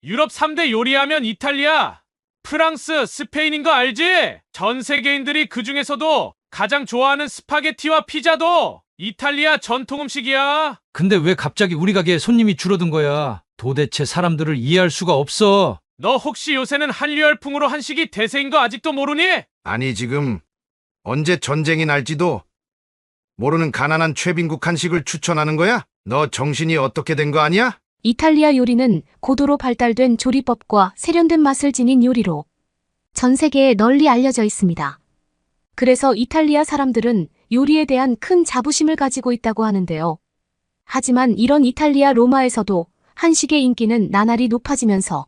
유럽 3대 요리하면 이탈리아, 프랑스, 스페인인 거 알지? 전 세계인들이 그 중에서도 가장 좋아하는 스파게티와 피자도 이탈리아 전통 음식이야. 근데 왜 갑자기 우리 가게에 손님이 줄어든 거야? 도대체 사람들을 이해할 수가 없어. 너 혹시 요새는 한류 열풍으로 한식이 대세인 거 아직도 모르니? 아니, 지금 언제 전쟁이 날지도 모르는 가난한 최빈국 한식을 추천하는 거야? 너 정신이 어떻게 된 거 아니야? 이탈리아 요리는 고도로 발달된 조리법과 세련된 맛을 지닌 요리로 전 세계에 널리 알려져 있습니다. 그래서 이탈리아 사람들은 요리에 대한 큰 자부심을 가지고 있다고 하는데요. 하지만 이런 이탈리아 로마에서도 한식의 인기는 나날이 높아지면서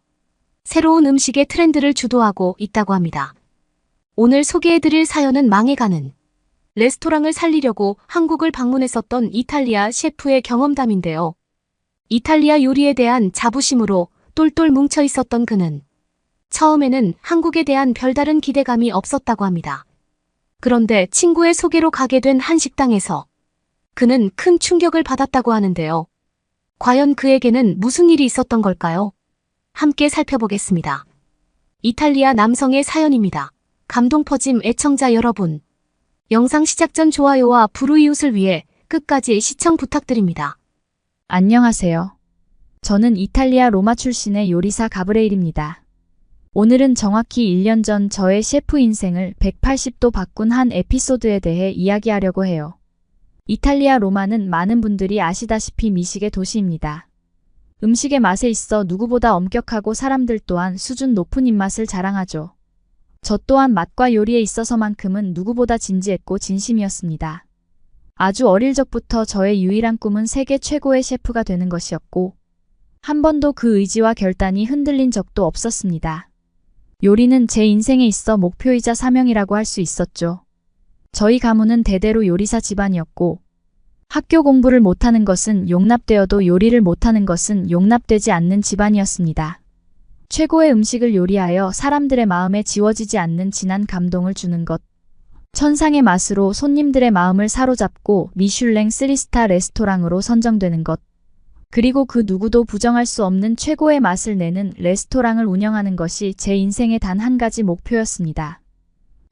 새로운 음식의 트렌드를 주도하고 있다고 합니다. 오늘 소개해드릴 사연은 망해가는 레스토랑을 살리려고 한국을 방문했었던 이탈리아 셰프의 경험담인데요. 이탈리아 요리에 대한 자부심으로 똘똘 뭉쳐 있었던 그는 처음에는 한국에 대한 별다른 기대감이 없었다고 합니다. 그런데 친구의 소개로 가게 된 한 식당에서 그는 큰 충격을 받았다고 하는데요. 과연 그에게는 무슨 일이 있었던 걸까요? 함께 살펴보겠습니다. 이탈리아 남성의 사연입니다. 감동 퍼짐 애청자 여러분. 영상 시작 전 좋아요와 불우이웃을 위해 끝까지 시청 부탁드립니다. 안녕하세요. 저는 이탈리아 로마 출신의 요리사 가브레일입니다. 오늘은 정확히 1년 전 저의 셰프 인생을 180도 바꾼 한 에피소드에 대해 이야기하려고 해요. 이탈리아 로마는 많은 분들이 아시다시피 미식의 도시입니다. 음식의 맛에 있어 누구보다 엄격하고 사람들 또한 수준 높은 입맛을 자랑하죠. 저 또한 맛과 요리에 있어서만큼은 누구보다 진지했고 진심이었습니다. 아주 어릴 적부터 저의 유일한 꿈은 세계 최고의 셰프가 되는 것이었고 한 번도 그 의지와 결단이 흔들린 적도 없었습니다. 요리는 제 인생에 있어 목표이자 사명이라고 할 수 있었죠. 저희 가문은 대대로 요리사 집안이었고 학교 공부를 못하는 것은 용납되어도 요리를 못하는 것은 용납되지 않는 집안이었습니다. 최고의 음식을 요리하여 사람들의 마음에 지워지지 않는 진한 감동을 주는 것. 천상의 맛으로 손님들의 마음을 사로잡고 미슐랭 3스타 레스토랑으로 선정되는 것. 그리고 그 누구도 부정할 수 없는 최고의 맛을 내는 레스토랑을 운영하는 것이 제 인생의 단 한 가지 목표였습니다.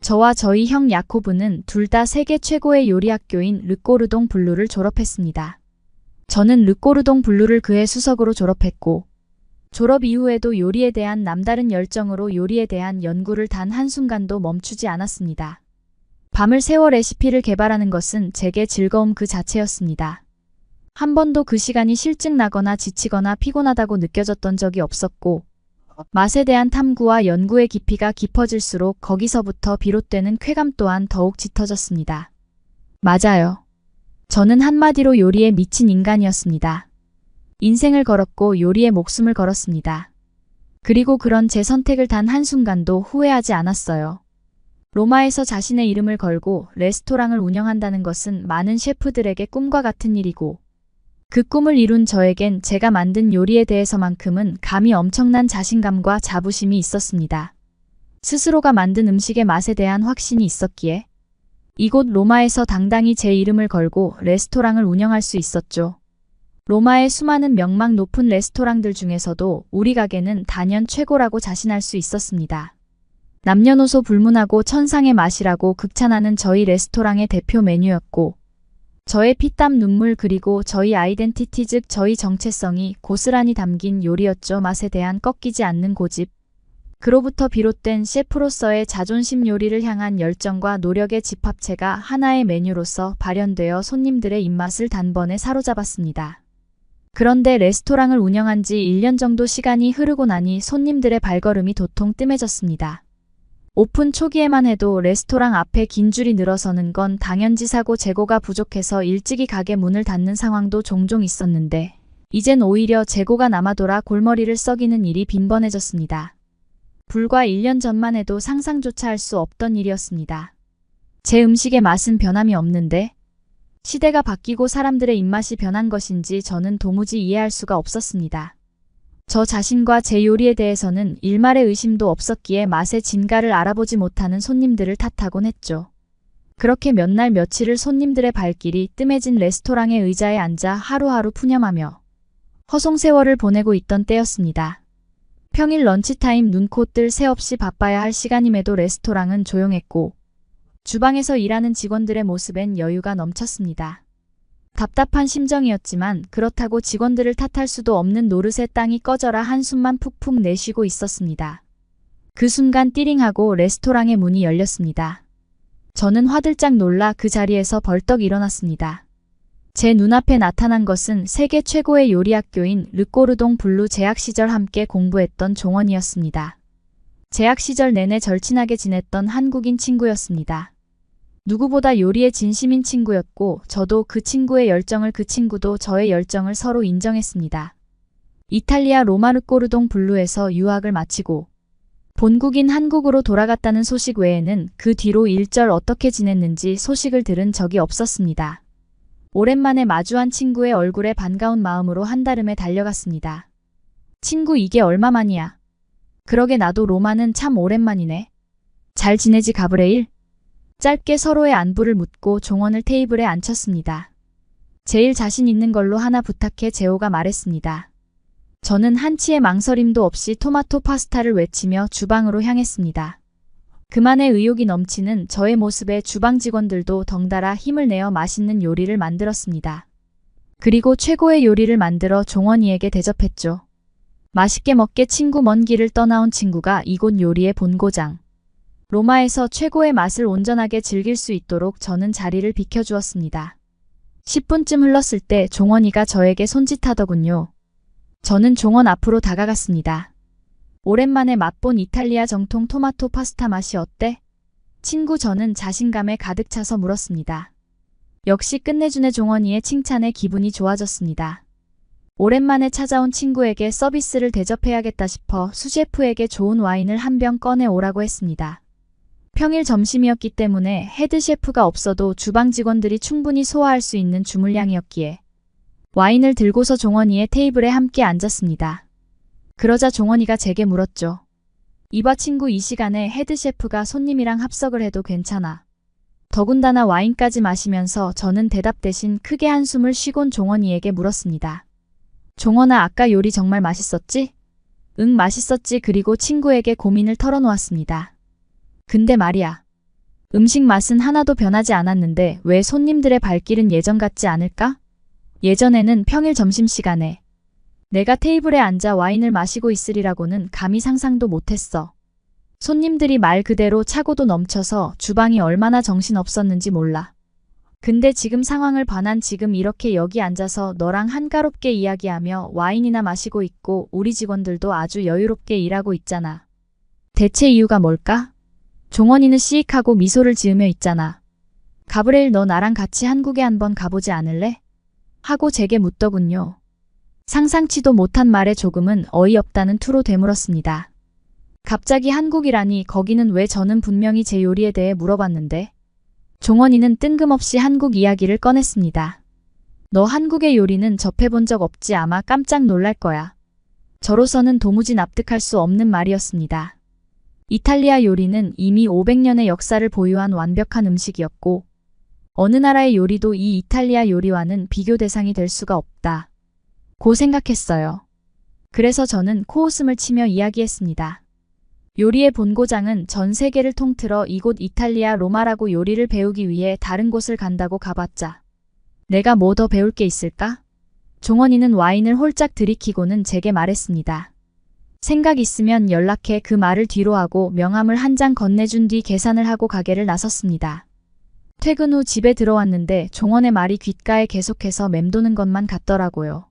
저와 저희 형 야코브는 둘 다 세계 최고의 요리 학교인 르꼬르동 블루를 졸업했습니다. 저는 르꼬르동 블루를 그해 수석으로 졸업했고 졸업 이후에도 요리에 대한 남다른 열정으로 요리에 대한 연구를 단 한순간도 멈추지 않았습니다. 밤을 새워 레시피를 개발하는 것은 제게 즐거움 그 자체였습니다. 한 번도 그 시간이 실증나거나 지치거나 피곤하다고 느껴졌던 적이 없었고 맛에 대한 탐구와 연구의 깊이가 깊어질수록 거기서부터 비롯되는 쾌감 또한 더욱 짙어졌습니다. 맞아요. 저는 한마디로 요리에 미친 인간이었습니다. 인생을 걸었고 요리에 목숨을 걸었습니다. 그리고 그런 제 선택을 단 한순간도 후회하지 않았어요. 로마에서 자신의 이름을 걸고 레스토랑을 운영한다는 것은 많은 셰프들에게 꿈과 같은 일이고 그 꿈을 이룬 저에겐 제가 만든 요리에 대해서만큼은 감히 엄청난 자신감과 자부심이 있었습니다. 스스로가 만든 음식의 맛에 대한 확신이 있었기에 이곳 로마에서 당당히 제 이름을 걸고 레스토랑을 운영할 수 있었죠. 로마의 수많은 명망 높은 레스토랑들 중에서도 우리 가게는 단연 최고라고 자신할 수 있었습니다. 남녀노소 불문하고 천상의 맛이라고 극찬하는 저희 레스토랑의 대표 메뉴였고 저의 피땀 눈물 그리고 저희 아이덴티티 즉 저희 정체성이 고스란히 담긴 요리였죠. 맛에 대한 꺾이지 않는 고집. 그로부터 비롯된 셰프로서의 자존심 요리를 향한 열정과 노력의 집합체가 하나의 메뉴로서 발현되어 손님들의 입맛을 단번에 사로잡았습니다. 그런데 레스토랑을 운영한 지 1년 정도 시간이 흐르고 나니 손님들의 발걸음이 도통 뜸해졌습니다. 오픈 초기에만 해도 레스토랑 앞에 긴 줄이 늘어서는 건 당연지사고 재고가 부족해서 일찍이 가게 문을 닫는 상황도 종종 있었는데 이젠 오히려 재고가 남아돌아 골머리를 썩이는 일이 빈번해졌습니다. 불과 1년 전만 해도 상상조차 할 수 없던 일이었습니다. 제 음식의 맛은 변함이 없는데 시대가 바뀌고 사람들의 입맛이 변한 것인지 저는 도무지 이해할 수가 없었습니다. 저 자신과 제 요리에 대해서는 일말의 의심도 없었기에 맛의 진가를 알아보지 못하는 손님들을 탓하곤 했죠. 그렇게 몇 날 며칠을 손님들의 발길이 뜸해진 레스토랑의 의자에 앉아 하루하루 푸념하며 허송세월을 보내고 있던 때였습니다. 평일 런치타임 눈코 뜰 새 없이 바빠야 할 시간임에도 레스토랑은 조용했고 주방에서 일하는 직원들의 모습엔 여유가 넘쳤습니다. 답답한 심정이었지만 그렇다고 직원들을 탓할 수도 없는 노릇의 땅이 꺼져라 한숨만 푹푹 내쉬고 있었습니다. 그 순간 띠링하고 레스토랑의 문이 열렸습니다. 저는 화들짝 놀라 그 자리에서 벌떡 일어났습니다. 제 눈앞에 나타난 것은 세계 최고의 요리학교인 르꼬르동 블루 재학 시절 함께 공부했던 종원이었습니다. 재학 시절 내내 절친하게 지냈던 한국인 친구였습니다. 누구보다 요리에 진심인 친구였고 저도 그 친구의 열정을 그 친구도 저의 열정을 서로 인정했습니다. 이탈리아 로마 르꼬르동 블루에서 유학을 마치고 본국인 한국으로 돌아갔다는 소식 외에는 그 뒤로 일절 어떻게 지냈는지 소식을 들은 적이 없었습니다. 오랜만에 마주한 친구의 얼굴에 반가운 마음으로 한달음에 달려갔습니다. 친구 이게 얼마만이야? 그러게 나도 로마는 참 오랜만이네. 잘 지내지 가브레일? 짧게 서로의 안부를 묻고 종원을 테이블에 앉혔습니다. 제일 자신 있는 걸로 하나 부탁해 재호가 말했습니다. 저는 한치의 망설임도 없이 토마토 파스타를 외치며 주방으로 향했습니다. 그만의 의욕이 넘치는 저의 모습에 주방 직원들도 덩달아 힘을 내어 맛있는 요리를 만들었습니다. 그리고 최고의 요리를 만들어 종원이에게 대접했죠. 맛있게 먹게 친구 먼 길을 떠나온 친구가 이곳 요리의 본고장. 로마에서 최고의 맛을 온전하게 즐길 수 있도록 저는 자리를 비켜주었습니다. 10분쯤 흘렀을 때 종원이가 저에게 손짓하더군요. 저는 종원 앞으로 다가갔습니다. 오랜만에 맛본 이탈리아 정통 토마토 파스타 맛이 어때? 친구 저는 자신감에 가득 차서 물었습니다. 역시 끝내주네 종원이의 칭찬에 기분이 좋아졌습니다. 오랜만에 찾아온 친구에게 서비스를 대접해야겠다 싶어 수셰프에게 좋은 와인을 한 병 꺼내 오라고 했습니다. 평일 점심이었기 때문에 헤드셰프가 없어도 주방 직원들이 충분히 소화할 수 있는 주물량이었기에 와인을 들고서 종원이의 테이블에 함께 앉았습니다. 그러자 종원이가 제게 물었죠. 이봐 친구 이 시간에 헤드셰프가 손님이랑 합석을 해도 괜찮아. 더군다나 와인까지 마시면서 저는 대답 대신 크게 한숨을 쉬곤 종원이에게 물었습니다. 종원아 아까 요리 정말 맛있었지? 응 맛있었지. 그리고 친구에게 고민을 털어놓았습니다. 근데 말이야. 음식 맛은 하나도 변하지 않았는데 왜 손님들의 발길은 예전 같지 않을까? 예전에는 평일 점심시간에 내가 테이블에 앉아 와인을 마시고 있으리라고는 감히 상상도 못했어. 손님들이 말 그대로 차고도 넘쳐서 주방이 얼마나 정신없었는지 몰라. 근데 지금 상황을 봐난 지금 이렇게 여기 앉아서 너랑 한가롭게 이야기하며 와인이나 마시고 있고 우리 직원들도 아주 여유롭게 일하고 있잖아. 대체 이유가 뭘까? 종원이는 시익하고 미소를 지으며 있잖아. 가브레일 너 나랑 같이 한국에 한번 가보지 않을래? 하고 제게 묻더군요. 상상치도 못한 말에 조금은 어이없다는 투로 되물었습니다. 갑자기 한국이라니 거기는 왜 저는 분명히 제 요리에 대해 물어봤는데. 종원이는 뜬금없이 한국 이야기를 꺼냈습니다. 너 한국의 요리는 접해본 적 없지 아마 깜짝 놀랄 거야. 저로서는 도무지 납득할 수 없는 말이었습니다. 이탈리아 요리는 이미 500년의 역사를 보유한 완벽한 음식이었고 어느 나라의 요리도 이 이탈리아 요리와는 비교 대상이 될 수가 없다. 고 생각했어요. 그래서 저는 코웃음을 치며 이야기했습니다. 요리의 본고장은 전 세계를 통틀어 이곳 이탈리아 로마라고 요리를 배우기 위해 다른 곳을 간다고 가봤자 내가 뭐 더 배울 게 있을까? 종원이는 와인을 홀짝 들이키고는 제게 말했습니다. 생각 있으면 연락해. 그 말을 뒤로 하고 명함을 한 장 건네준 뒤 계산을 하고 가게를 나섰습니다. 퇴근 후 집에 들어왔는데 종원의 말이 귓가에 계속해서 맴도는 것만 같더라고요.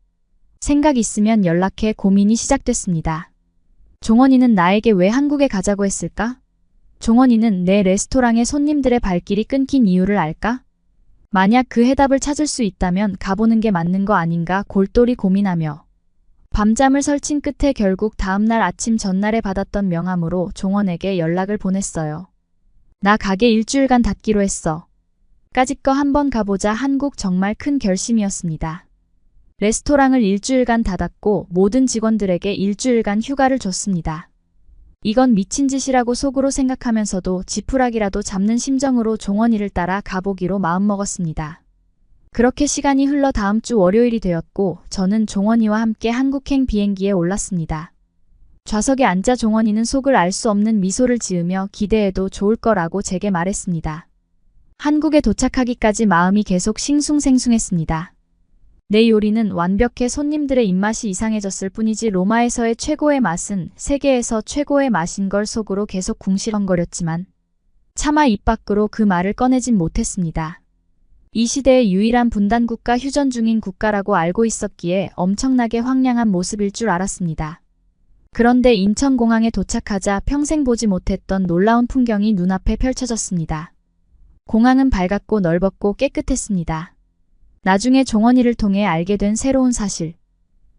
생각 있으면 연락해. 고민이 시작됐습니다. 종원이는 나에게 왜 한국에 가자고 했을까? 종원이는 내 레스토랑에 손님들의 발길이 끊긴 이유를 알까? 만약 그 해답을 찾을 수 있다면 가보는 게 맞는 거 아닌가 골똘히 고민하며 밤잠을 설친 끝에 결국 다음날 아침 전날에 받았던 명함으로 종원에게 연락을 보냈어요. 나 가게 일주일간 닫기로 했어. 까짓거 한번 가보자. 한국 정말 큰 결심이었습니다. 레스토랑을 일주일간 닫았고 모든 직원들에게 일주일간 휴가를 줬습니다. 이건 미친 짓이라고 속으로 생각하면서도 지푸라기라도 잡는 심정으로 종원이를 따라 가보기로 마음먹었습니다. 그렇게 시간이 흘러 다음 주 월요일이 되었고 저는 종원이와 함께 한국행 비행기에 올랐습니다. 좌석에 앉아 종원이는 속을 알 수 없는 미소를 지으며 기대해도 좋을 거라고 제게 말했습니다. 한국에 도착하기까지 마음이 계속 싱숭생숭했습니다. 내 요리는 완벽해 손님들의 입맛이 이상해졌을 뿐이지 로마에서의 최고의 맛은 세계에서 최고의 맛인 걸 속으로 계속 궁시렁거렸지만 차마 입 밖으로 그 말을 꺼내진 못했습니다. 이 시대의 유일한 분단국가 휴전 중인 국가라고 알고 있었기에 엄청나게 황량한 모습일 줄 알았습니다. 그런데 인천공항에 도착하자 평생 보지 못했던 놀라운 풍경이 눈앞에 펼쳐졌습니다. 공항은 밝았고 넓었고 깨끗했습니다. 나중에 종원이를 통해 알게 된 새로운 사실.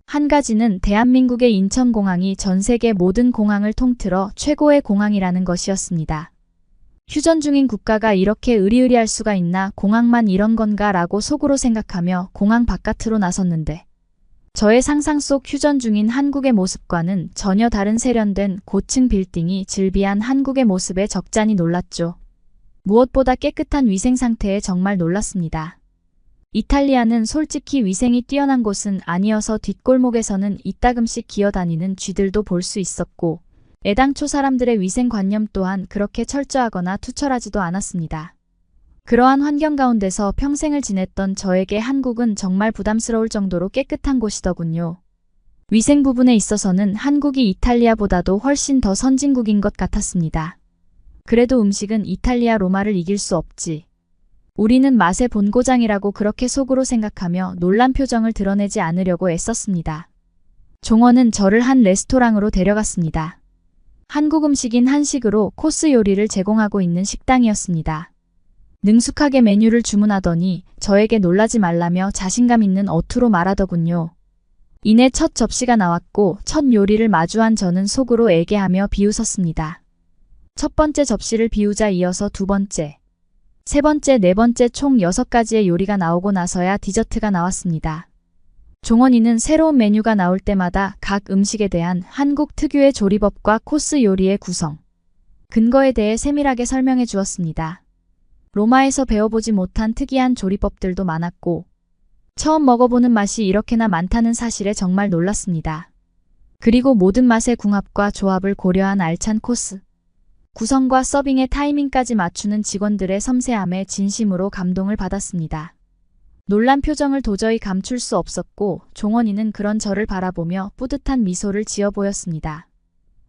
한 가지는 대한민국의 인천공항이 전 세계 모든 공항을 통틀어 최고의 공항이라는 것이었습니다. 휴전 중인 국가가 이렇게 의리의리할 수가 있나 공항만 이런 건가 라고 속으로 생각하며 공항 바깥으로 나섰는데 저의 상상 속 휴전 중인 한국의 모습과는 전혀 다른 세련된 고층 빌딩이 즐비한 한국의 모습에 적잖이 놀랐죠. 무엇보다 깨끗한 위생 상태에 정말 놀랐습니다. 이탈리아는 솔직히 위생이 뛰어난 곳은 아니어서 뒷골목에서는 이따금씩 기어다니는 쥐들도 볼 수 있었고 애당초 사람들의 위생관념 또한 그렇게 철저하거나 투철하지도 않았습니다. 그러한 환경 가운데서 평생을 지냈던 저에게 한국은 정말 부담스러울 정도로 깨끗한 곳이더군요. 위생 부분에 있어서는 한국이 이탈리아보다도 훨씬 더 선진국인 것 같았습니다. 그래도 음식은 이탈리아 로마를 이길 수 없지. 우리는 맛의 본고장이라고 그렇게 속으로 생각하며 놀란 표정을 드러내지 않으려고 애썼습니다. 종원은 저를 한 레스토랑으로 데려갔습니다. 한국 음식인 한식으로 코스 요리를 제공하고 있는 식당이었습니다. 능숙하게 메뉴를 주문하더니 저에게 놀라지 말라며 자신감 있는 어투로 말하더군요. 이내 첫 접시가 나왔고 첫 요리를 마주한 저는 속으로 애개하며 비웃었습니다. 첫 번째 접시를 비우자 이어서 두 번째, 세 번째, 네 번째 총 6가지의 요리가 나오고 나서야 디저트가 나왔습니다. 종원이는 새로운 메뉴가 나올 때마다 각 음식에 대한 한국 특유의 조리법과 코스 요리의 구성, 근거에 대해 세밀하게 설명해 주었습니다. 로마에서 배워보지 못한 특이한 조리법들도 많았고 처음 먹어보는 맛이 이렇게나 많다는 사실에 정말 놀랐습니다. 그리고 모든 맛의 궁합과 조합을 고려한 알찬 코스, 구성과 서빙의 타이밍까지 맞추는 직원들의 섬세함에 진심으로 감동을 받았습니다. 놀란 표정을 도저히 감출 수 없었고 종원이는 그런 저를 바라보며 뿌듯한 미소를 지어 보였습니다.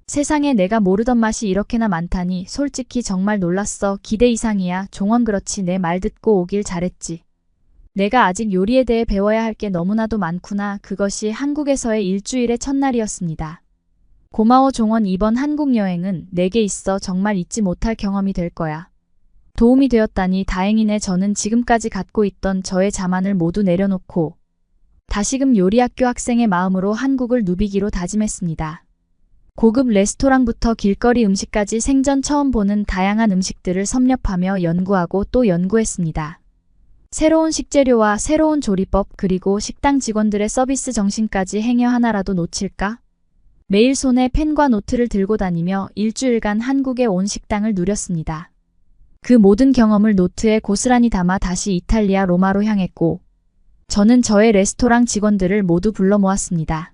세상에 내가 모르던 맛이 이렇게나 많다니 솔직히 정말 놀랐어. 기대 이상이야. 종원 그렇지 내 말 듣고 오길 잘했지. 내가 아직 요리에 대해 배워야 할 게 너무나도 많구나. 그것이 한국에서의 일주일의 첫날이었습니다. 고마워 종원. 이번 한국 여행은 내게 있어 정말 잊지 못할 경험이 될 거야. 도움이 되었다니 다행이네. 저는 지금까지 갖고 있던 저의 자만을 모두 내려놓고 다시금 요리학교 학생의 마음으로 한국을 누비기로 다짐했습니다. 고급 레스토랑부터 길거리 음식까지 생전 처음 보는 다양한 음식들을 섭렵하며 연구하고 또 연구했습니다. 새로운 식재료와 새로운 조리법 그리고 식당 직원들의 서비스 정신까지 행여 하나라도 놓칠까? 매일 손에 펜과 노트를 들고 다니며 일주일간 한국에 온 식당을 누렸습니다. 그 모든 경험을 노트에 고스란히 담아 다시 이탈리아 로마로 향했고 저는 저의 레스토랑 직원들을 모두 불러 모았습니다.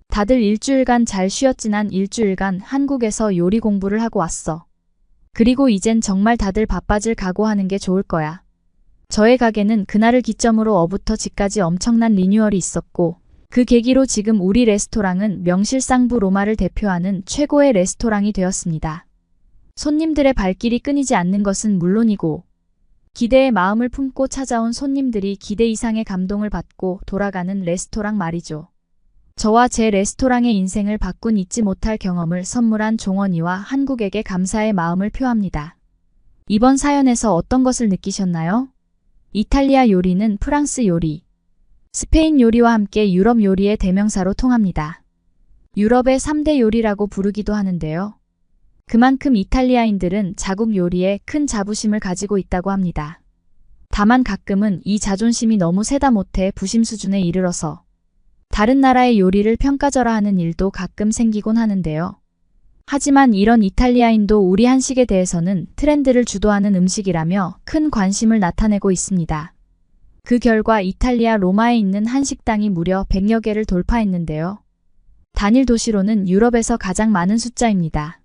다들 일주일간 잘 쉬었지. 난 일주일간 한국에서 요리 공부를 하고 왔어. 그리고 이젠 정말 다들 바빠질 각오하는 게 좋을 거야. 저의 가게는 그날을 기점으로 어부터 지까지 엄청난 리뉴얼이 있었고 그 계기로 지금 우리 레스토랑은 명실상부 로마를 대표하는 최고의 레스토랑이 되었습니다. 손님들의 발길이 끊이지 않는 것은 물론이고 기대의 마음을 품고 찾아온 손님들이 기대 이상의 감동을 받고 돌아가는 레스토랑 말이죠. 저와 제 레스토랑의 인생을 바꾼 잊지 못할 경험을 선물한 종원이와 한국에게 감사의 마음을 표합니다. 이번 사연에서 어떤 것을 느끼셨나요? 이탈리아 요리는 프랑스 요리, 스페인 요리와 함께 유럽 요리의 대명사로 통합니다. 유럽의 3대 요리라고 부르기도 하는데요. 그만큼 이탈리아인들은 자국 요리에 큰 자부심을 가지고 있다고 합니다. 다만 가끔은 이 자존심이 너무 세다 못해 부심 수준에 이르러서 다른 나라의 요리를 평가절하하는 일도 가끔 생기곤 하는데요. 하지만 이런 이탈리아인도 우리 한식에 대해서는 트렌드를 주도하는 음식이라며 큰 관심을 나타내고 있습니다. 그 결과 이탈리아 로마에 있는 한식당이 무려 100여 개를 돌파했는데요. 단일 도시로는 유럽에서 가장 많은 숫자입니다.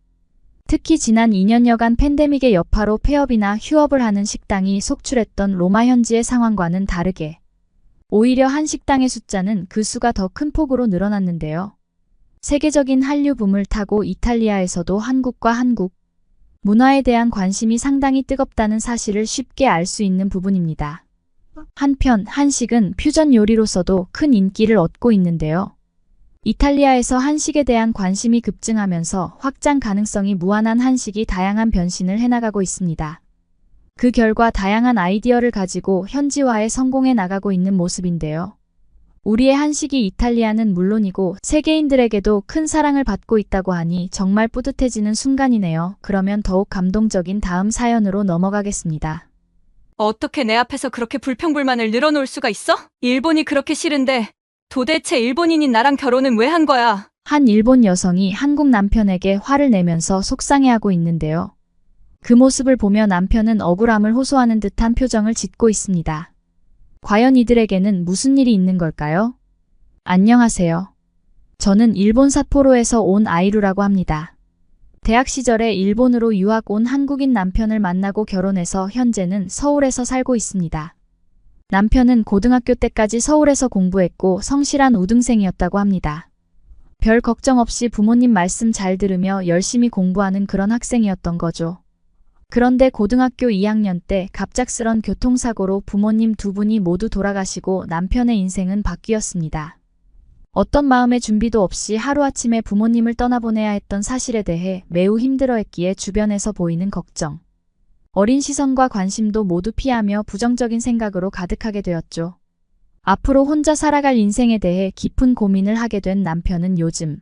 특히 지난 2년여간 팬데믹의 여파로 폐업이나 휴업을 하는 식당이 속출했던 로마 현지의 상황과는 다르게 오히려 한 식당의 숫자는 그 수가 더 큰 폭으로 늘어났는데요. 세계적인 한류 붐을 타고 이탈리아에서도 한국과 한국 문화에 대한 관심이 상당히 뜨겁다는 사실을 쉽게 알 수 있는 부분입니다. 한편 한식은 퓨전 요리로서도 큰 인기를 얻고 있는데요. 이탈리아에서 한식에 대한 관심이 급증하면서 확장 가능성이 무한한 한식이 다양한 변신을 해나가고 있습니다. 그 결과 다양한 아이디어를 가지고 현지화에 성공해 나가고 있는 모습인데요. 우리의 한식이 이탈리아는 물론이고 세계인들에게도 큰 사랑을 받고 있다고 하니 정말 뿌듯해지는 순간이네요. 그러면 더욱 감동적인 다음 사연으로 넘어가겠습니다. 어떻게 내 앞에서 그렇게 불평불만을 늘어놓을 수가 있어? 일본이 그렇게 싫은데 도대체 일본인인 나랑 결혼은 왜 한 거야? 한 일본 여성이 한국 남편에게 화를 내면서 속상해하고 있는데요. 그 모습을 보며 남편은 억울함을 호소하는 듯한 표정을 짓고 있습니다. 과연 이들에게는 무슨 일이 있는 걸까요? 안녕하세요. 저는 일본 삿포로에서 온 아이루라고 합니다. 대학 시절에 일본으로 유학 온 한국인 남편을 만나고 결혼해서 현재는 서울에서 살고 있습니다. 남편은 고등학교 때까지 서울에서 공부했고 성실한 우등생이었다고 합니다. 별 걱정 없이 부모님 말씀 잘 들으며 열심히 공부하는 그런 학생이었던 거죠. 그런데 고등학교 2학년 때 갑작스런 교통사고로 부모님 두 분이 모두 돌아가시고 남편의 인생은 바뀌었습니다. 어떤 마음의 준비도 없이 하루아침에 부모님을 떠나보내야 했던 사실에 대해 매우 힘들어했기에 주변에서 보이는 걱정, 어린 시선과 관심도 모두 피하며 부정적인 생각으로 가득하게 되었죠. 앞으로 혼자 살아갈 인생에 대해 깊은 고민을 하게 된 남편은 요즘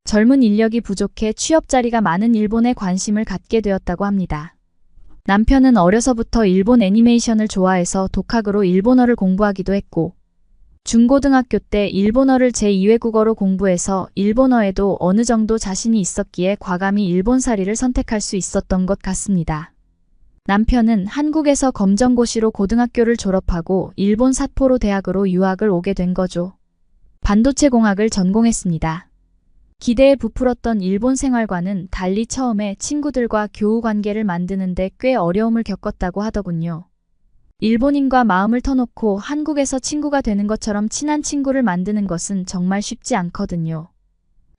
젊은 인력이 부족해 취업 자리가 많은 일본에 관심을 갖게 되었다고 합니다. 남편은 어려서부터 일본 애니메이션을 좋아해서 독학으로 일본어를 공부하기도 했고 중고등학교 때 일본어를 제2외국어로 공부해서 일본어에도 어느 정도 자신이 있었기에 과감히 일본살이를 선택할 수 있었던 것 같습니다. 남편은 한국에서 검정고시로 고등학교를 졸업하고 일본 삿포로 대학으로 유학을 오게 된 거죠. 반도체 공학을 전공했습니다. 기대에 부풀었던 일본 생활과는 달리 처음에 친구들과 교우 관계를 만드는데 꽤 어려움을 겪었다고 하더군요. 일본인과 마음을 터놓고 한국에서 친구가 되는 것처럼 친한 친구를 만드는 것은 정말 쉽지 않거든요.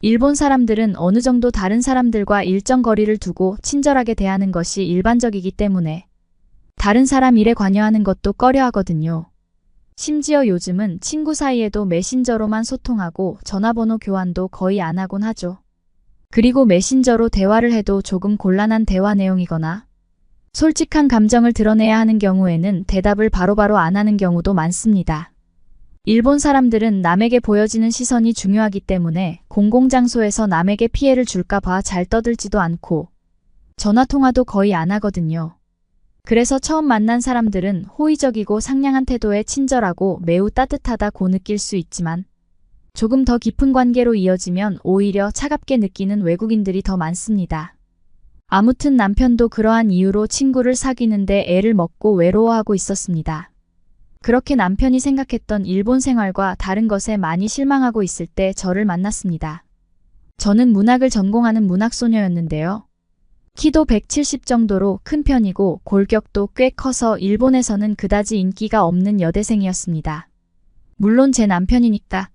일본 사람들은 어느 정도 다른 사람들과 일정 거리를 두고 친절하게 대하는 것이 일반적이기 때문에 다른 사람 일에 관여하는 것도 꺼려하거든요. 심지어 요즘은 친구 사이에도 메신저로만 소통하고 전화번호 교환도 거의 안 하곤 하죠. 그리고 메신저로 대화를 해도 조금 곤란한 대화 내용이거나 솔직한 감정을 드러내야 하는 경우에는 대답을 바로바로 안 하는 경우도 많습니다. 일본 사람들은 남에게 보여지는 시선이 중요하기 때문에 공공장소에서 남에게 피해를 줄까 봐 잘 떠들지도 않고 전화통화도 거의 안 하거든요. 그래서 처음 만난 사람들은 호의적이고 상냥한 태도에 친절하고 매우 따뜻하다고 느낄 수 있지만 조금 더 깊은 관계로 이어지면 오히려 차갑게 느끼는 외국인들이 더 많습니다. 아무튼 남편도 그러한 이유로 친구를 사귀는데 애를 먹고 외로워하고 있었습니다. 그렇게 남편이 생각했던 일본 생활과 다른 것에 많이 실망하고 있을 때 저를 만났습니다. 저는 문학을 전공하는 문학소녀였는데요. 키도 170 정도로 큰 편이고 골격도 꽤 커서 일본에서는 그다지 인기가 없는 여대생이었습니다. 물론 제 남편이니까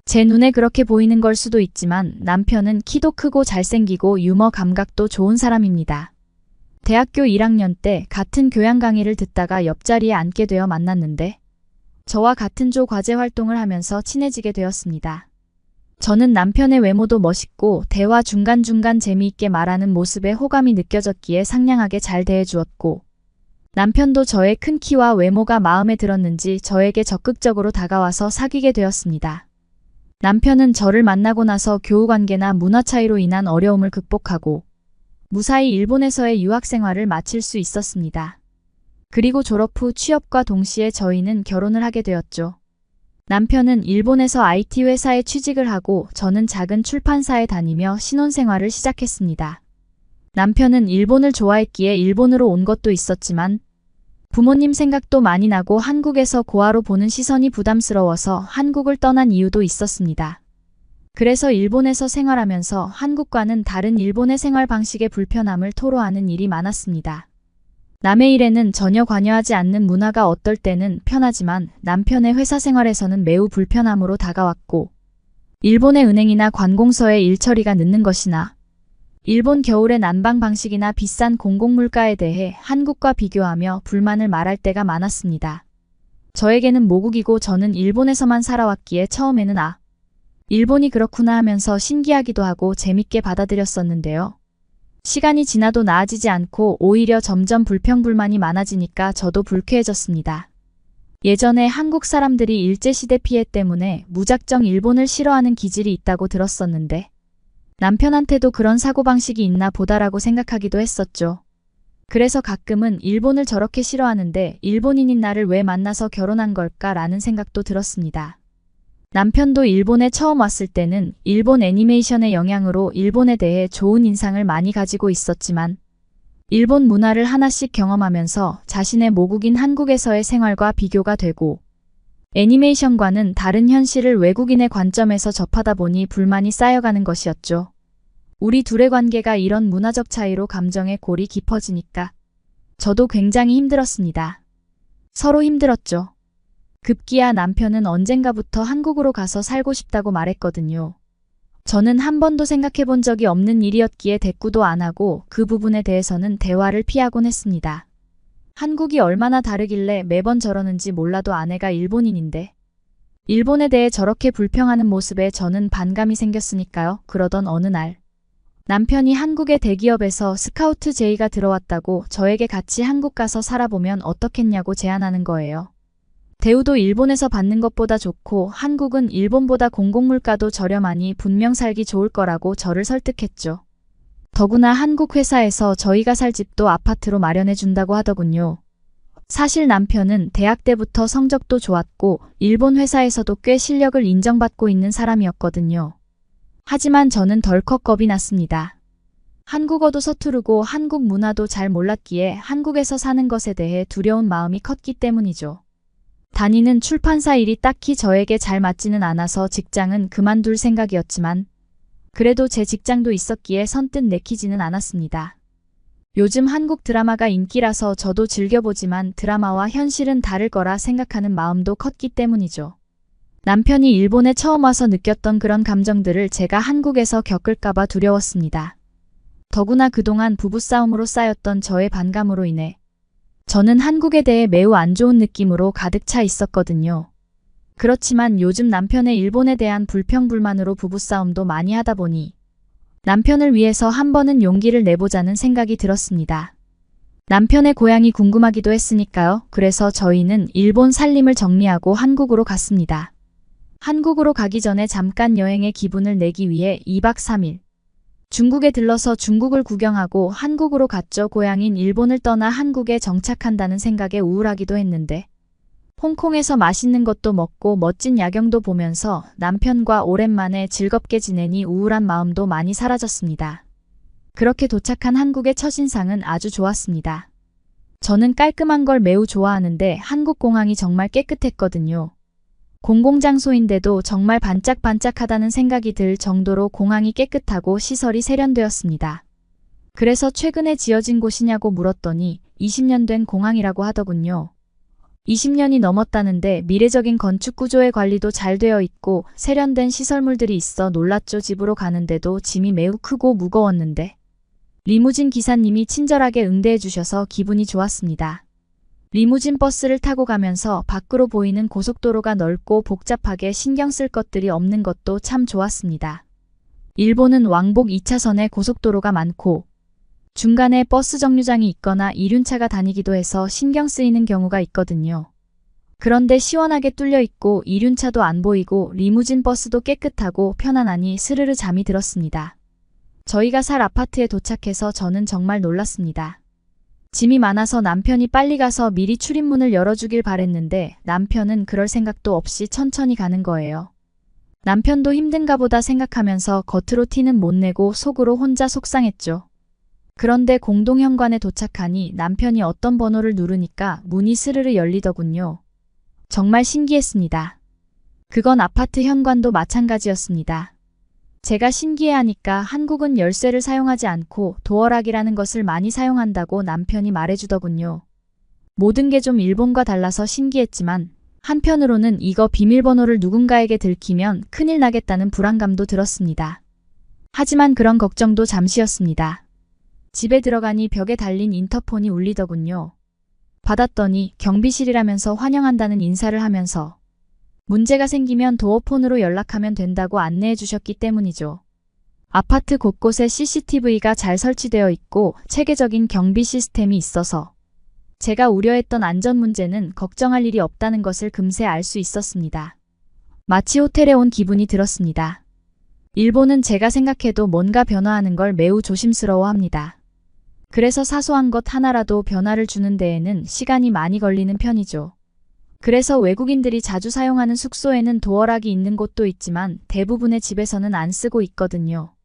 제 눈에 그렇게 보이는 걸 수도 있지만 남편은 키도 크고 잘생기고 유머 감각도 좋은 사람입니다. 대학교 1학년 때 같은 교양 강의를 듣다가 옆자리에 앉게 되어 만났는데 저와 같은 조 과제 활동을 하면서 친해지게 되었습니다. 저는 남편의 외모도 멋있고 대화 중간중간 재미있게 말하는 모습에 호감이 느껴졌기에 상냥하게 잘 대해주었고 남편도 저의 큰 키와 외모가 마음에 들었는지 저에게 적극적으로 다가와서 사귀게 되었습니다. 남편은 저를 만나고 나서 교우관계나 문화 차이로 인한 어려움을 극복하고 무사히 일본에서의 유학 생활을 마칠 수 있었습니다. 그리고 졸업 후 취업과 동시에 저희는 결혼을 하게 되었죠. 남편은 일본에서 IT 회사에 취직을 하고 저는 작은 출판사에 다니며 신혼생활을 시작했습니다. 남편은 일본을 좋아했기에 일본으로 온 것도 있었지만 부모님 생각도 많이 나고 한국에서 고아로 보는 시선이 부담스러워서 한국을 떠난 이유도 있었습니다. 그래서 일본에서 생활하면서 한국과는 다른 일본의 생활 방식의 불편함을 토로하는 일이 많았습니다. 남의 일에는 전혀 관여하지 않는 문화가 어떨 때는 편하지만 남편의 회사 생활에서는 매우 불편함으로 다가왔고, 일본의 은행이나 관공서의 일처리가 늦는 것이나 일본 겨울의 난방 방식이나 비싼 공공물가에 대해 한국과 비교하며 불만을 말할 때가 많았습니다. 저에게는 모국이고 저는 일본에서만 살아왔기에 처음에는 일본이 그렇구나 하면서 신기하기도 하고 재밌게 받아들였었는데요. 시간이 지나도 나아지지 않고 오히려 점점 불평불만이 많아지니까 저도 불쾌해졌습니다. 예전에 한국 사람들이 일제시대 피해 때문에 무작정 일본을 싫어하는 기질이 있다고 들었었는데 남편한테도 그런 사고방식이 있나 보다라고 생각하기도 했었죠. 그래서 가끔은 일본을 저렇게 싫어하는데 일본인인 나를 왜 만나서 결혼한 걸까라는 생각도 들었습니다. 남편도 일본에 처음 왔을 때는 일본 애니메이션의 영향으로 일본에 대해 좋은 인상을 많이 가지고 있었지만 일본 문화를 하나씩 경험하면서 자신의 모국인 한국에서의 생활과 비교가 되고 애니메이션과는 다른 현실을 외국인의 관점에서 접하다 보니 불만이 쌓여가는 것이었죠. 우리 둘의 관계가 이런 문화적 차이로 감정의 골이 깊어지니까 저도 굉장히 힘들었습니다. 서로 힘들었죠. 급기야 남편은 언젠가부터 한국으로 가서 살고 싶다고 말했거든요. 저는 한 번도 생각해 본 적이 없는 일이었기에 대꾸도 안 하고 그 부분에 대해서는 대화를 피하곤 했습니다. 한국이 얼마나 다르길래 매번 저러는지 몰라도 아내가 일본인인데 일본에 대해 저렇게 불평하는 모습에 저는 반감이 생겼으니까요. 그러던 어느 날 남편이 한국의 대기업에서 스카우트 제의가 들어왔다고 저에게 같이 한국 가서 살아보면 어떻겠냐고 제안하는 거예요. 대우도 일본에서 받는 것보다 좋고 한국은 일본보다 공공물가도 저렴하니 분명 살기 좋을 거라고 저를 설득했죠. 더구나 한국 회사에서 저희가 살 집도 아파트로 마련해 준다고 하더군요. 사실 남편은 대학 때부터 성적도 좋았고 일본 회사에서도 꽤 실력을 인정받고 있는 사람이었거든요. 하지만 저는 덜컥 겁이 났습니다. 한국어도 서투르고 한국 문화도 잘 몰랐기에 한국에서 사는 것에 대해 두려운 마음이 컸기 때문이죠. 다니는 출판사 일이 딱히 저에게 잘 맞지는 않아서 직장은 그만둘 생각이었지만 그래도 제 직장도 있었기에 선뜻 내키지는 않았습니다. 요즘 한국 드라마가 인기라서 저도 즐겨보지만 드라마와 현실은 다를 거라 생각하는 마음도 컸기 때문이죠. 남편이 일본에 처음 와서 느꼈던 그런 감정들을 제가 한국에서 겪을까봐 두려웠습니다. 더구나 그동안 부부싸움으로 쌓였던 저의 반감으로 인해 저는 한국에 대해 매우 안 좋은 느낌으로 가득 차 있었거든요. 그렇지만 요즘 남편의 일본에 대한 불평불만으로 부부싸움도 많이 하다 보니 남편을 위해서 한 번은 용기를 내보자는 생각이 들었습니다. 남편의 고향이 궁금하기도 했으니까요. 그래서 저희는 일본 살림을 정리하고 한국으로 갔습니다. 한국으로 가기 전에 잠깐 여행의 기분을 내기 위해 2박 3일. 중국에 들러서 중국을 구경하고 한국으로 갔죠. 고향인 일본을 떠나 한국에 정착한다는 생각에 우울하기도 했는데 홍콩에서 맛있는 것도 먹고 멋진 야경도 보면서 남편과 오랜만에 즐겁게 지내니 우울한 마음도 많이 사라졌습니다. 그렇게 도착한 한국의 첫인상은 아주 좋았습니다. 저는 깔끔한 걸 매우 좋아하는데 한국 공항이 정말 깨끗했거든요. 공공장소인데도 정말 반짝반짝하다는 생각이 들 정도로 공항이 깨끗하고 시설이 세련되었습니다. 그래서 최근에 지어진 곳이냐고 물었더니 20년 된 공항이라고 하더군요. 20년이 넘었다는데 미래적인 건축 구조의 관리도 잘 되어 있고 세련된 시설물들이 있어 놀랐죠. 집으로 가는데도 짐이 매우 크고 무거웠는데 리무진 기사님이 친절하게 응대해 주셔서 기분이 좋았습니다. 리무진 버스를 타고 가면서 밖으로 보이는 고속도로가 넓고 복잡하게 신경 쓸 것들이 없는 것도 참 좋았습니다. 일본은 왕복 2차선에 고속도로가 많고 중간에 버스 정류장이 있거나 이륜차가 다니기도 해서 신경 쓰이는 경우가 있거든요. 그런데 시원하게 뚫려 있고 이륜차도 안 보이고 리무진 버스도 깨끗하고 편안하니 스르르 잠이 들었습니다. 저희가 살 아파트에 도착해서 저는 정말 놀랐습니다. 짐이 많아서 남편이 빨리 가서 미리 출입문을 열어주길 바랬는데 남편은 그럴 생각도 없이 천천히 가는 거예요. 남편도 힘든가 보다 생각하면서 겉으로 티는 못 내고 속으로 혼자 속상했죠. 그런데 공동현관에 도착하니 남편이 어떤 번호를 누르니까 문이 스르르 열리더군요. 정말 신기했습니다. 그건 아파트 현관도 마찬가지였습니다. 제가 신기해하니까 한국은 열쇠를 사용하지 않고 도어락이라는 것을 많이 사용한다고 남편이 말해주더군요. 모든 게 좀 일본과 달라서 신기했지만 한편으로는 이거 비밀번호를 누군가에게 들키면 큰일 나겠다는 불안감도 들었습니다. 하지만 그런 걱정도 잠시였습니다. 집에 들어가니 벽에 달린 인터폰이 울리더군요. 받았더니 경비실이라면서 환영한다는 인사를 하면서 문제가 생기면 도어폰으로 연락하면 된다고 안내해 주셨기 때문이죠. 아파트 곳곳에 CCTV가 잘 설치되어 있고 체계적인 경비 시스템이 있어서 제가 우려했던 안전 문제는 걱정할 일이 없다는 것을 금세 알 수 있었습니다. 마치 호텔에 온 기분이 들었습니다. 일본은 제가 생각해도 뭔가 변화하는 걸 매우 조심스러워합니다. 그래서 사소한 것 하나라도 변화를 주는 데에는 시간이 많이 걸리는 편이죠. 그래서 외국인들이 자주 사용하는 숙소에는 도어락이 있는 곳도 있지만 대부분의 집에서는 안 쓰고 있거든요.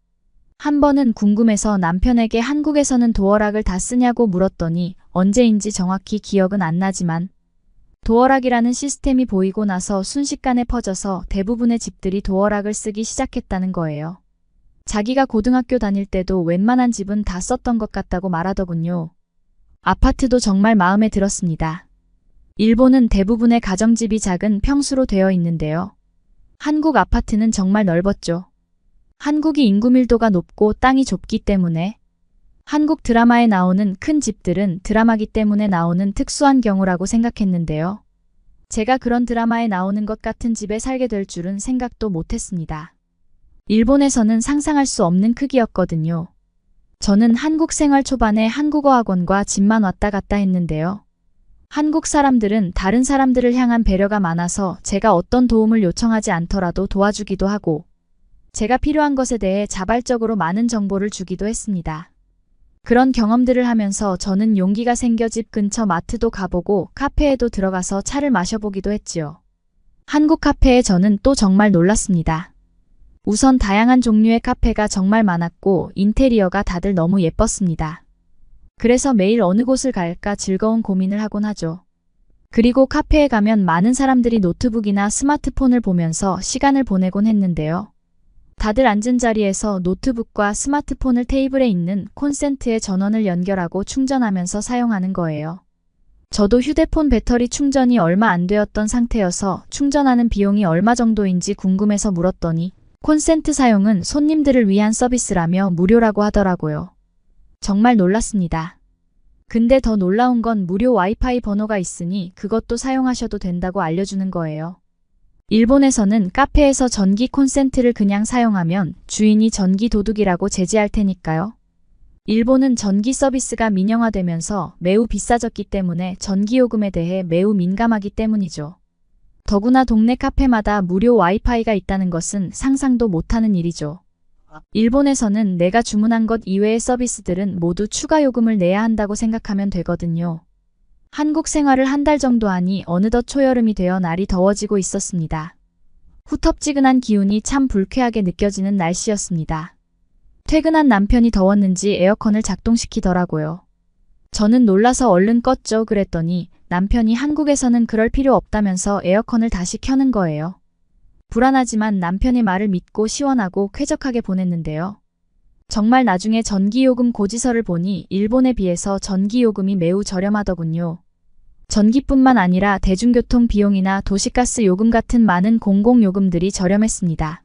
한 번은 궁금해서 남편에게 한국에서는 도어락을 다 쓰냐고 물었더니 언제인지 정확히 기억은 안 나지만 도어락이라는 시스템이 보이고 나서 순식간에 퍼져서 대부분의 집들이 도어락을 쓰기 시작했다는 거예요. 자기가 고등학교 다닐 때도 웬만한 집은 다 썼던 것 같다고 말하더군요. 아파트도 정말 마음에 들었습니다. 일본은 대부분의 가정집이 작은 평수로 되어 있는데요. 한국 아파트는 정말 넓었죠. 한국이 인구 밀도가 높고 땅이 좁기 때문에 한국 드라마에 나오는 큰 집들은 드라마기 때문에 나오는 특수한 경우라고 생각했는데요. 제가 그런 드라마에 나오는 것 같은 집에 살게 될 줄은 생각도 못했습니다. 일본에서는 상상할 수 없는 크기였거든요. 저는 한국 생활 초반에 한국어 학원과 집만 왔다 갔다 했는데요. 한국 사람들은 다른 사람들을 향한 배려가 많아서 제가 어떤 도움을 요청하지 않더라도 도와주기도 하고 제가 필요한 것에 대해 자발적으로 많은 정보를 주기도 했습니다. 그런 경험들을 하면서 저는 용기가 생겨 집 근처 마트도 가보고 카페에도 들어가서 차를 마셔보기도 했지요. 한국 카페에 저는 또 정말 놀랐습니다. 우선 다양한 종류의 카페가 정말 많았고 인테리어가 다들 너무 예뻤습니다. 그래서 매일 어느 곳을 갈까 즐거운 고민을 하곤 하죠. 그리고 카페에 가면 많은 사람들이 노트북이나 스마트폰을 보면서 시간을 보내곤 했는데요. 다들 앉은 자리에서 노트북과 스마트폰을 테이블에 있는 콘센트에 전원을 연결하고 충전하면서 사용하는 거예요. 저도 휴대폰 배터리 충전이 얼마 안 되었던 상태여서 충전하는 비용이 얼마 정도인지 궁금해서 물었더니 콘센트 사용은 손님들을 위한 서비스라며 무료라고 하더라고요. 정말 놀랐습니다. 근데 더 놀라운 건 무료 와이파이 번호가 있으니 그것도 사용하셔도 된다고 알려주는 거예요. 일본에서는 카페에서 전기 콘센트를 그냥 사용하면 주인이 전기 도둑이라고 제지할 테니까요. 일본은 전기 서비스가 민영화되면서 매우 비싸졌기 때문에 전기요금에 대해 매우 민감하기 때문이죠. 더구나 동네 카페마다 무료 와이파이가 있다는 것은 상상도 못하는 일이죠. 일본에서는 내가 주문한 것 이외의 서비스들은 모두 추가 요금을 내야 한다고 생각하면 되거든요. 한국 생활을 한 달 정도 하니 어느덧 초여름이 되어 날이 더워지고 있었습니다. 후텁지근한 기운이 참 불쾌하게 느껴지는 날씨였습니다. 퇴근한 남편이 더웠는지 에어컨을 작동시키더라고요. 저는 놀라서 얼른 껐죠. 그랬더니 남편이 한국에서는 그럴 필요 없다면서 에어컨을 다시 켜는 거예요. 불안하지만 남편의 말을 믿고 시원하고 쾌적하게 보냈는데요. 정말 나중에 전기요금 고지서를 보니 일본에 비해서 전기요금이 매우 저렴하더군요. 전기뿐만 아니라 대중교통 비용이나 도시가스 요금 같은 많은 공공요금들이 저렴했습니다.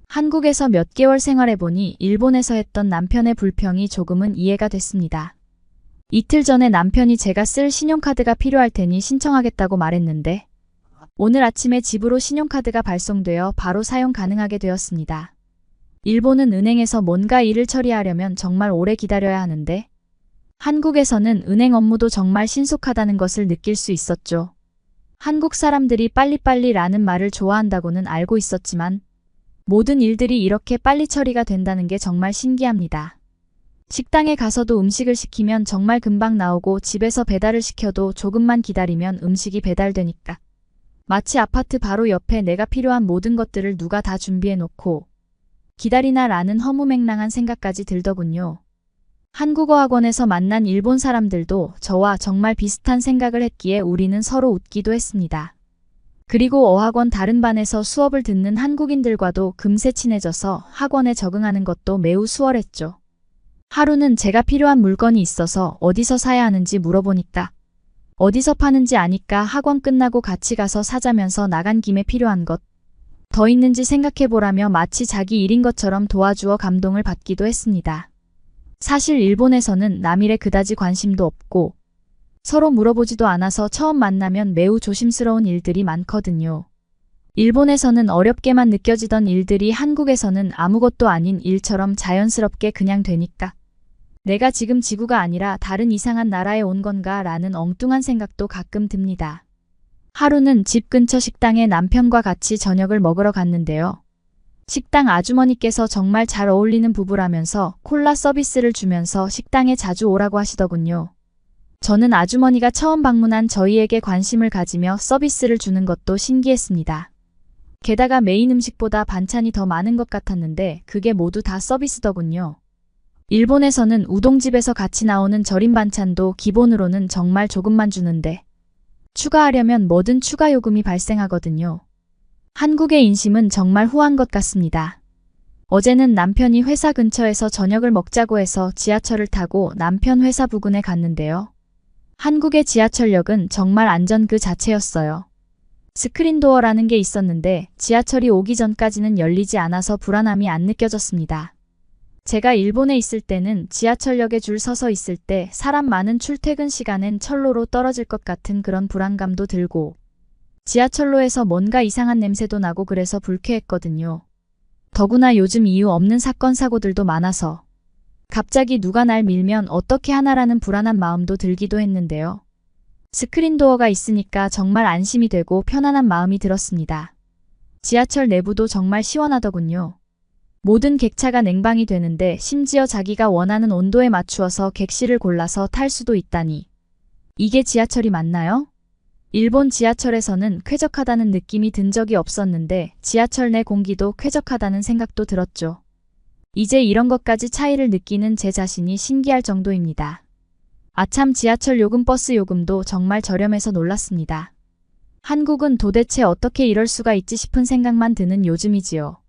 한국에서 몇 개월 생활해보니 일본에서 했던 남편의 불평이 조금은 이해가 됐습니다. 이틀 전에 남편이 제가 쓸 신용카드가 필요할 테니 신청하겠다고 말했는데 오늘 아침에 집으로 신용카드가 발송되어 바로 사용 가능하게 되었습니다. 일본은 은행에서 뭔가 일을 처리하려면 정말 오래 기다려야 하는데 한국에서는 은행 업무도 정말 신속하다는 것을 느낄 수 있었죠. 한국 사람들이 빨리빨리라는 말을 좋아한다고는 알고 있었지만 모든 일들이 이렇게 빨리 처리가 된다는 게 정말 신기합니다. 식당에 가서도 음식을 시키면 정말 금방 나오고 집에서 배달을 시켜도 조금만 기다리면 음식이 배달되니까 마치 아파트 바로 옆에 내가 필요한 모든 것들을 누가 다 준비해 놓고 기다리나 라는 허무맹랑한 생각까지 들더군요. 한국어 학원에서 만난 일본 사람들도 저와 정말 비슷한 생각을 했기에 우리는 서로 웃기도 했습니다. 그리고 어학원 다른 반에서 수업을 듣는 한국인들과도 금세 친해져서 학원에 적응하는 것도 매우 수월했죠. 하루는 제가 필요한 물건이 있어서 어디서 사야 하는지 물어보니까 어디서 파는지 아니까 학원 끝나고 같이 가서 사자면서 나간 김에 필요한 것 더 있는지 생각해보라며 마치 자기 일인 것처럼 도와주어 감동을 받기도 했습니다. 사실 일본에서는 남일에 그다지 관심도 없고 서로 물어보지도 않아서 처음 만나면 매우 조심스러운 일들이 많거든요. 일본에서는 어렵게만 느껴지던 일들이 한국에서는 아무것도 아닌 일처럼 자연스럽게 그냥 되니까 내가 지금 지구가 아니라 다른 이상한 나라에 온 건가 라는 엉뚱한 생각도 가끔 듭니다. 하루는 집 근처 식당에 남편과 같이 저녁을 먹으러 갔는데요. 식당 아주머니께서 정말 잘 어울리는 부부라면서 콜라 서비스를 주면서 식당에 자주 오라고 하시더군요. 저는 아주머니가 처음 방문한 저희에게 관심을 가지며 서비스를 주는 것도 신기했습니다. 게다가 메인 음식보다 반찬이 더 많은 것 같았는데 그게 모두 다 서비스더군요. 일본에서는 우동집에서 같이 나오는 절임 반찬도 기본으로는 정말 조금만 주는데 추가하려면 뭐든 추가 요금이 발생하거든요. 한국의 인심은 정말 후한 것 같습니다. 어제는 남편이 회사 근처에서 저녁을 먹자고 해서 지하철을 타고 남편 회사 부근에 갔는데요. 한국의 지하철역은 정말 안전 그 자체였어요. 스크린도어라는 게 있었는데 지하철이 오기 전까지는 열리지 않아서 불안함이 안 느껴졌습니다. 제가 일본에 있을 때는 지하철역에 줄 서서 있을 때 사람 많은 출퇴근 시간엔 철로로 떨어질 것 같은 그런 불안감도 들고 지하철로에서 뭔가 이상한 냄새도 나고 그래서 불쾌했거든요. 더구나 요즘 이유 없는 사건 사고들도 많아서 갑자기 누가 날 밀면 어떻게 하나라는 불안한 마음도 들기도 했는데요. 스크린도어가 있으니까 정말 안심이 되고 편안한 마음이 들었습니다. 지하철 내부도 정말 시원하더군요. 모든 객차가 냉방이 되는데 심지어 자기가 원하는 온도에 맞추어서 객실을 골라서 탈 수도 있다니. 이게 지하철이 맞나요? 일본 지하철에서는 쾌적하다는 느낌이 든 적이 없었는데 지하철 내 공기도 쾌적하다는 생각도 들었죠. 이제 이런 것까지 차이를 느끼는 제 자신이 신기할 정도입니다. 아참 지하철 요금 버스 요금도 정말 저렴해서 놀랐습니다. 한국은 도대체 어떻게 이럴 수가 있지 싶은 생각만 드는 요즘이지요.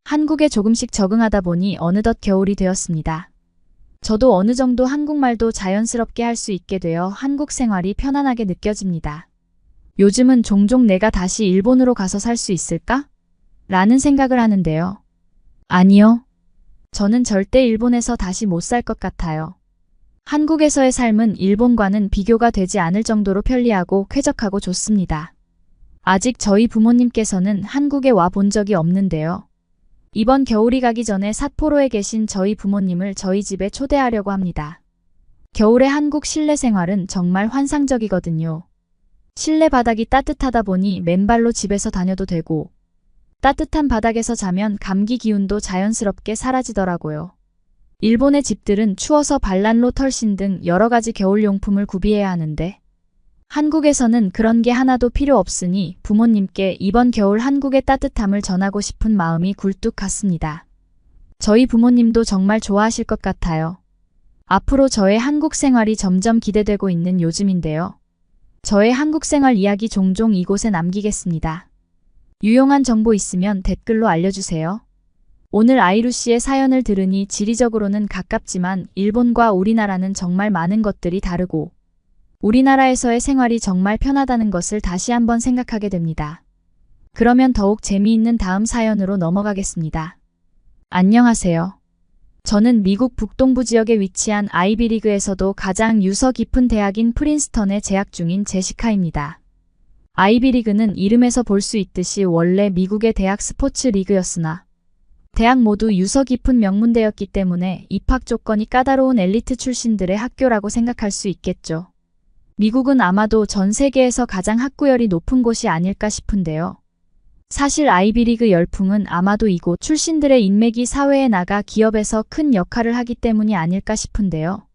한국에 조금씩 적응하다 보니 어느덧 겨울이 되었습니다. 저도 어느 정도 한국말도 자연스럽게 할 수 있게 되어 한국 생활이 편안하게 느껴집니다. 요즘은 종종 내가 다시 일본으로 가서 살 수 있을까? 라는 생각을 하는데요. 아니요. 저는 절대 일본에서 다시 못 살 것 같아요. 한국에서의 삶은 일본과는 비교가 되지 않을 정도로 편리하고 쾌적하고 좋습니다. 아직 저희 부모님께서는 한국에 와 본 적이 없는데요. 이번 겨울이 가기 전에 삿포로에 계신 저희 부모님을 저희 집에 초대하려고 합니다. 겨울의 한국 실내 생활은 정말 환상적이거든요. 실내 바닥이 따뜻하다 보니 맨발로 집에서 다녀도 되고 따뜻한 바닥에서 자면 감기 기운도 자연스럽게 사라지더라고요. 일본의 집들은 추워서 반란로 털신 등 여러 가지 겨울용품을 구비해야 하는데 한국에서는 그런 게 하나도 필요 없으니 부모님께 이번 겨울 한국의 따뜻함을 전하고 싶은 마음이 굴뚝 같습니다. 저희 부모님도 정말 좋아하실 것 같아요. 앞으로 저의 한국 생활이 점점 기대되고 있는 요즘인데요. 저의 한국 생활 이야기 종종 이곳에 남기겠습니다. 유용한 정보 있으면 댓글로 알려주세요. 오늘 아이루 씨의 사연을 들으니 지리적으로는 가깝지만 일본과 우리나라는 정말 많은 것들이 다르고 우리나라에서의 생활이 정말 편하다는 것을 다시 한번 생각하게 됩니다. 그러면 더욱 재미있는 다음 사연으로 넘어가겠습니다. 안녕하세요. 저는 미국 북동부 지역에 위치한 아이비리그에서도 가장 유서 깊은 대학인 프린스턴에 재학 중인 제시카입니다. 아이비리그는 이름에서 볼 수 있듯이 원래 미국의 대학 스포츠 리그였으나 대학 모두 유서 깊은 명문대였기 때문에 입학 조건이 까다로운 엘리트 출신들의 학교라고 생각할 수 있겠죠. 미국은 아마도 전 세계에서 가장 학구열이 높은 곳이 아닐까 싶은데요. 사실 아이비리그 열풍은 아마도 이곳 출신들의 인맥이 사회에 나가 기업에서 큰 역할을 하기 때문이 아닐까 싶은데요.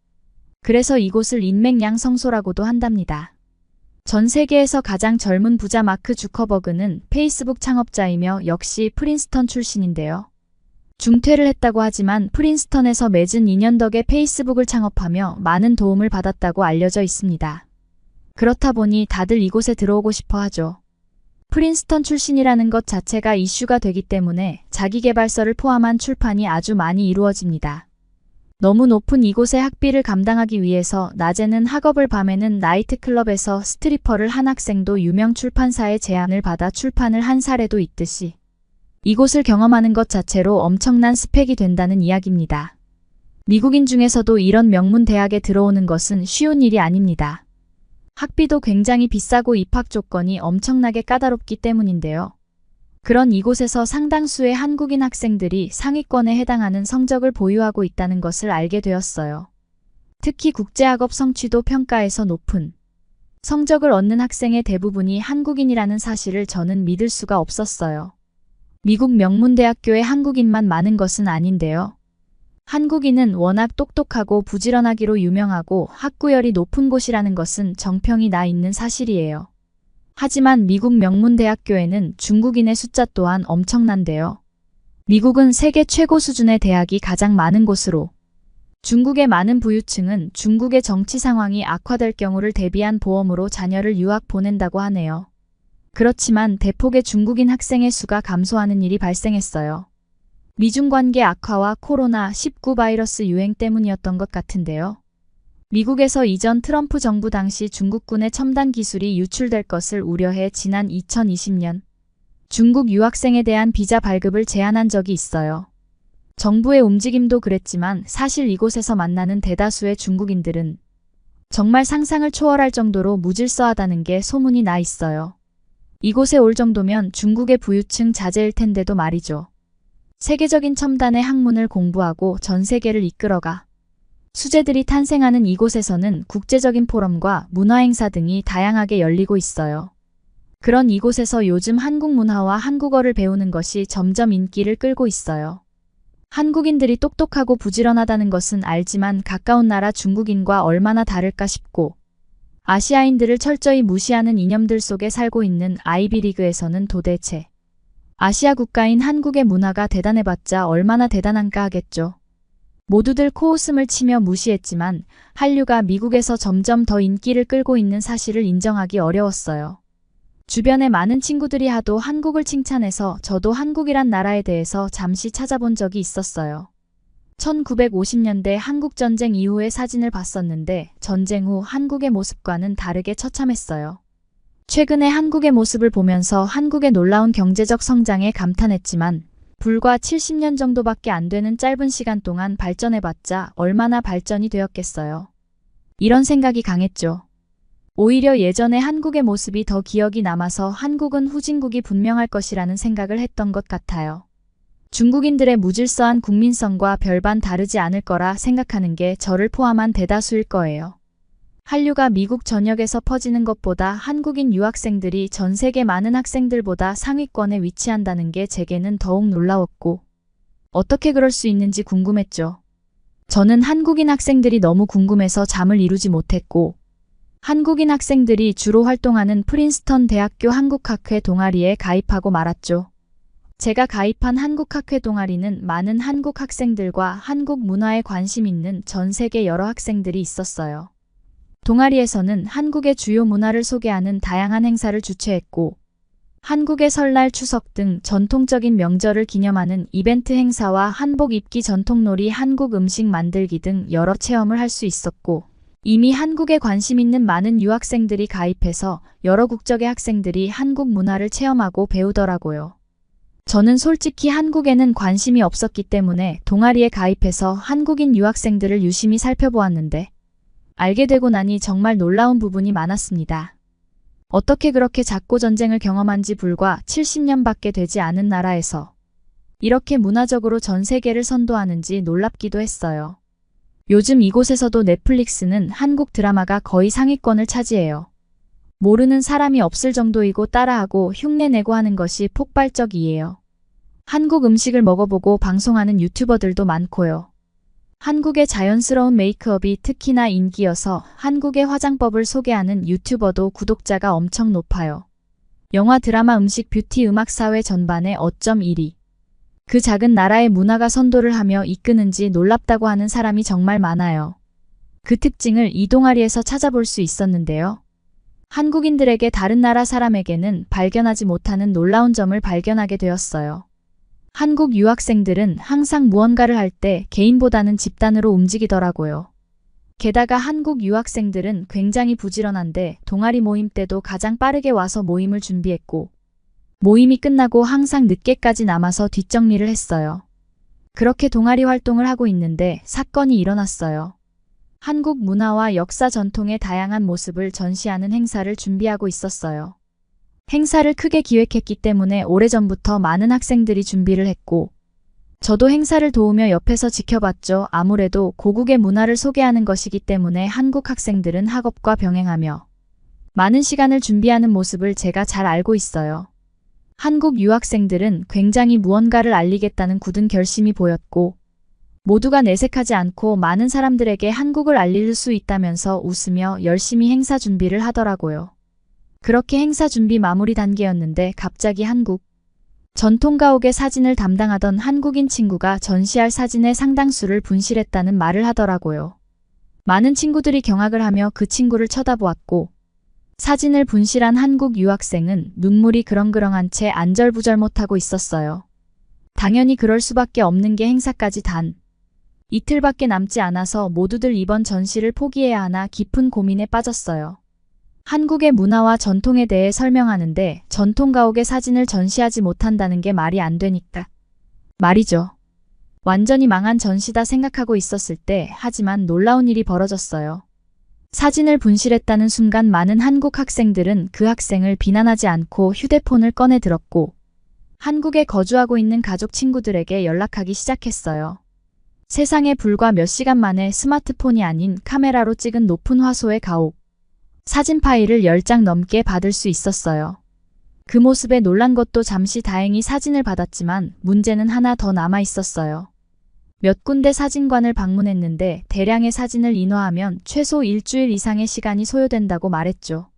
그래서 이곳을 인맥 양성소라고도 한답니다. 전 세계에서 가장 젊은 부자 마크 주커버그는 페이스북 창업자이며 역시 프린스턴 출신인데요. 중퇴를 했다고 하지만 프린스턴에서 맺은 2년 덕에 페이스북을 창업하며 많은 도움을 받았다고 알려져 있습니다. 그렇다 보니 다들 이곳에 들어오고 싶어 하죠. 프린스턴 출신이라는 것 자체가 이슈가 되기 때문에 자기계발서를 포함한 출판이 아주 많이 이루어집니다. 너무 높은 이곳의 학비를 감당하기 위해서 낮에는 학업을 밤에는 나이트클럽에서 스트리퍼를 한 학생도 유명 출판사의 제안을 받아 출판을 한 사례도 있듯이 이곳을 경험하는 것 자체로 엄청난 스펙이 된다는 이야기입니다. 미국인 중에서도 이런 명문 대학에 들어오는 것은 쉬운 일이 아닙니다. 학비도 굉장히 비싸고 입학 조건이 엄청나게 까다롭기 때문인데요. 그런 이곳에서 상당수의 한국인 학생들이 상위권에 해당하는 성적을 보유하고 있다는 것을 알게 되었어요. 특히 국제학업 성취도 평가에서 높은 성적을 얻는 학생의 대부분이 한국인이라는 사실을 저는 믿을 수가 없었어요. 미국 명문대학교에 한국인만 많은 것은 아닌데요. 한국인은 워낙 똑똑하고 부지런하기로 유명하고 학구열이 높은 곳이라는 것은 정평이 나 있는 사실이에요. 하지만 미국 명문대학교에는 중국인의 숫자 또한 엄청난데요. 미국은 세계 최고 수준의 대학이 가장 많은 곳으로 중국의 많은 부유층은 중국의 정치 상황이 악화될 경우를 대비한 보험으로 자녀를 유학 보낸다고 하네요. 그렇지만 대폭의 중국인 학생의 수가 감소하는 일이 발생했어요. 미중 관계 악화와 코로나19 바이러스 유행 때문이었던 것 같은데요. 미국에서 이전 트럼프 정부 당시 중국군의 첨단 기술이 유출될 것을 우려해 지난 2020년 중국 유학생에 대한 비자 발급을 제한한 적이 있어요. 정부의 움직임도 그랬지만 사실 이곳에서 만나는 대다수의 중국인들은 정말 상상을 초월할 정도로 무질서하다는 게 소문이 나 있어요. 이곳에 올 정도면 중국의 부유층 자제일 텐데도 말이죠. 세계적인 첨단의 학문을 공부하고 전 세계를 이끌어가 수재들이 탄생하는 이곳에서는 국제적인 포럼과 문화행사 등이 다양하게 열리고 있어요. 그런 이곳에서 요즘 한국 문화와 한국어를 배우는 것이 점점 인기를 끌고 있어요. 한국인들이 똑똑하고 부지런하다는 것은 알지만 가까운 나라 중국인과 얼마나 다를까 싶고 아시아인들을 철저히 무시하는 이념들 속에 살고 있는 아이비리그에서는 도대체 아시아 국가인 한국의 문화가 대단해봤자 얼마나 대단한가 하겠죠. 모두들 코웃음을 치며 무시했지만 한류가 미국에서 점점 더 인기를 끌고 있는 사실을 인정하기 어려웠어요. 주변에 많은 친구들이 하도 한국을 칭찬해서 저도 한국이란 나라에 대해서 잠시 찾아본 적이 있었어요. 1950년대 한국전쟁 이후의 사진을 봤었는데 전쟁 후 한국의 모습과는 다르게 처참했어요. 최근에 한국의 모습을 보면서 한국의 놀라운 경제적 성장에 감탄했지만 불과 70년 정도밖에 안 되는 짧은 시간 동안 발전해봤자 얼마나 발전이 되었겠어요. 이런 생각이 강했죠. 오히려 예전에 한국의 모습이 더 기억이 남아서 한국은 후진국이 분명할 것이라는 생각을 했던 것 같아요. 중국인들의 무질서한 국민성과 별반 다르지 않을 거라 생각하는 게 저를 포함한 대다수일 거예요. 한류가 미국 전역에서 퍼지는 것보다 한국인 유학생들이 전 세계 많은 학생들보다 상위권에 위치한다는 게 제게는 더욱 놀라웠고 어떻게 그럴 수 있는지 궁금했죠. 저는 한국인 학생들이 너무 궁금해서 잠을 이루지 못했고 한국인 학생들이 주로 활동하는 프린스턴 대학교 한국학회 동아리에 가입하고 말았죠. 제가 가입한 한국학회 동아리는 많은 한국 학생들과 한국 문화에 관심 있는 전 세계 여러 학생들이 있었어요. 동아리에서는 한국의 주요 문화를 소개하는 다양한 행사를 주최했고 한국의 설날, 추석 등 전통적인 명절을 기념하는 이벤트 행사와 한복 입기, 전통놀이, 한국 음식 만들기 등 여러 체험을 할 수 있었고 이미 한국에 관심 있는 많은 유학생들이 가입해서 여러 국적의 학생들이 한국 문화를 체험하고 배우더라고요. 저는 솔직히 한국에는 관심이 없었기 때문에 동아리에 가입해서 한국인 유학생들을 유심히 살펴보았는데 알게 되고 나니 정말 놀라운 부분이 많았습니다. 어떻게 그렇게 작고 전쟁을 경험한 지 불과 70년밖에 되지 않은 나라에서 이렇게 문화적으로 전 세계를 선도하는지 놀랍기도 했어요. 요즘 이곳에서도 넷플릭스는 한국 드라마가 거의 상위권을 차지해요. 모르는 사람이 없을 정도이고 따라하고 흉내내고 하는 것이 폭발적이에요. 한국 음식을 먹어보고 방송하는 유튜버들도 많고요. 한국의 자연스러운 메이크업이 특히나 인기여서 한국의 화장법을 소개하는 유튜버도 구독자가 엄청 높아요. 영화, 드라마, 음식, 뷰티, 음악, 사회 전반에 어쩜 1위. 그 작은 나라의 문화가 선도를 하며 이끄는지 놀랍다고 하는 사람이 정말 많아요. 그 특징을 이 동아리에서 찾아볼 수 있었는데요. 한국인들에게 다른 나라 사람에게는 발견하지 못하는 놀라운 점을 발견하게 되었어요. 한국 유학생들은 항상 무언가를 할 때 개인보다는 집단으로 움직이더라고요. 게다가 한국 유학생들은 굉장히 부지런한데 동아리 모임 때도 가장 빠르게 와서 모임을 준비했고 모임이 끝나고 항상 늦게까지 남아서 뒷정리를 했어요. 그렇게 동아리 활동을 하고 있는데 사건이 일어났어요. 한국 문화와 역사 전통의 다양한 모습을 전시하는 행사를 준비하고 있었어요. 행사를 크게 기획했기 때문에 오래전부터 많은 학생들이 준비를 했고 저도 행사를 도우며 옆에서 지켜봤죠. 아무래도 고국의 문화를 소개하는 것이기 때문에 한국 학생들은 학업과 병행하며 많은 시간을 준비하는 모습을 제가 잘 알고 있어요. 한국 유학생들은 굉장히 무언가를 알리겠다는 굳은 결심이 보였고 모두가 내색하지 않고 많은 사람들에게 한국을 알릴 수 있다면서 웃으며 열심히 행사 준비를 하더라고요. 그렇게 행사 준비 마무리 단계였는데 갑자기 한국 전통가옥의 사진을 담당하던 한국인 친구가 전시할 사진의 상당수를 분실했다는 말을 하더라고요. 많은 친구들이 경악을 하며 그 친구를 쳐다보았고 사진을 분실한 한국 유학생은 눈물이 그렁그렁한 채 안절부절 못하고 있었어요. 당연히 그럴 수밖에 없는 게 행사까지 단 이틀밖에 남지 않아서 모두들 이번 전시를 포기해야 하나 깊은 고민에 빠졌어요. 한국의 문화와 전통에 대해 설명하는데 전통가옥의 사진을 전시하지 못한다는 게 말이 안 되니까 말이죠. 완전히 망한 전시다 생각하고 있었을 때 하지만 놀라운 일이 벌어졌어요. 사진을 분실했다는 순간 많은 한국 학생들은 그 학생을 비난하지 않고 휴대폰을 꺼내 들었고 한국에 거주하고 있는 가족 친구들에게 연락하기 시작했어요. 세상에 불과 몇 시간 만에 스마트폰이 아닌 카메라로 찍은 높은 화소의 가옥 사진 파일을 10장 넘게 받을 수 있었어요. 그 모습에 놀란 것도 잠시 다행히 사진을 받았지만 문제는 하나 더 남아 있었어요. 몇 군데 사진관을 방문했는데 대량의 사진을 인화하면 최소 일주일 이상의 시간이 소요된다고 말했죠.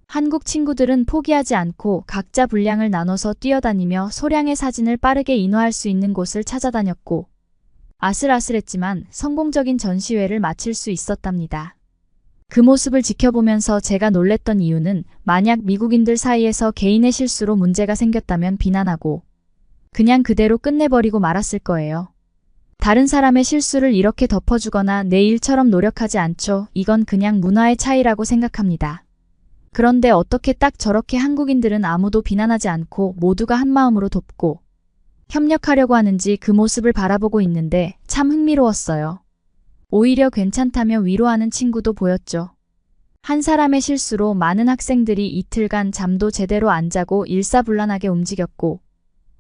한국 친구들은 포기하지 않고 각자 분량을 나눠서 뛰어다니며 소량의 사진을 빠르게 인화할 수 있는 곳을 찾아다녔고 아슬아슬했지만 성공적인 전시회를 마칠 수 있었답니다. 그 모습을 지켜보면서 제가 놀랬던 이유는 만약 미국인들 사이에서 개인의 실수로 문제가 생겼다면 비난하고 그냥 그대로 끝내버리고 말았을 거예요. 다른 사람의 실수를 이렇게 덮어주거나 내 일처럼 노력하지 않죠. 이건 그냥 문화의 차이라고 생각합니다. 그런데 어떻게 딱 저렇게 한국인들은 아무도 비난하지 않고 모두가 한마음으로 돕고 협력하려고 하는지 그 모습을 바라보고 있는데 참 흥미로웠어요. 오히려 괜찮다며 위로하는 친구도 보였죠. 한 사람의 실수로 많은 학생들이 이틀간 잠도 제대로 안 자고 일사불란하게 움직였고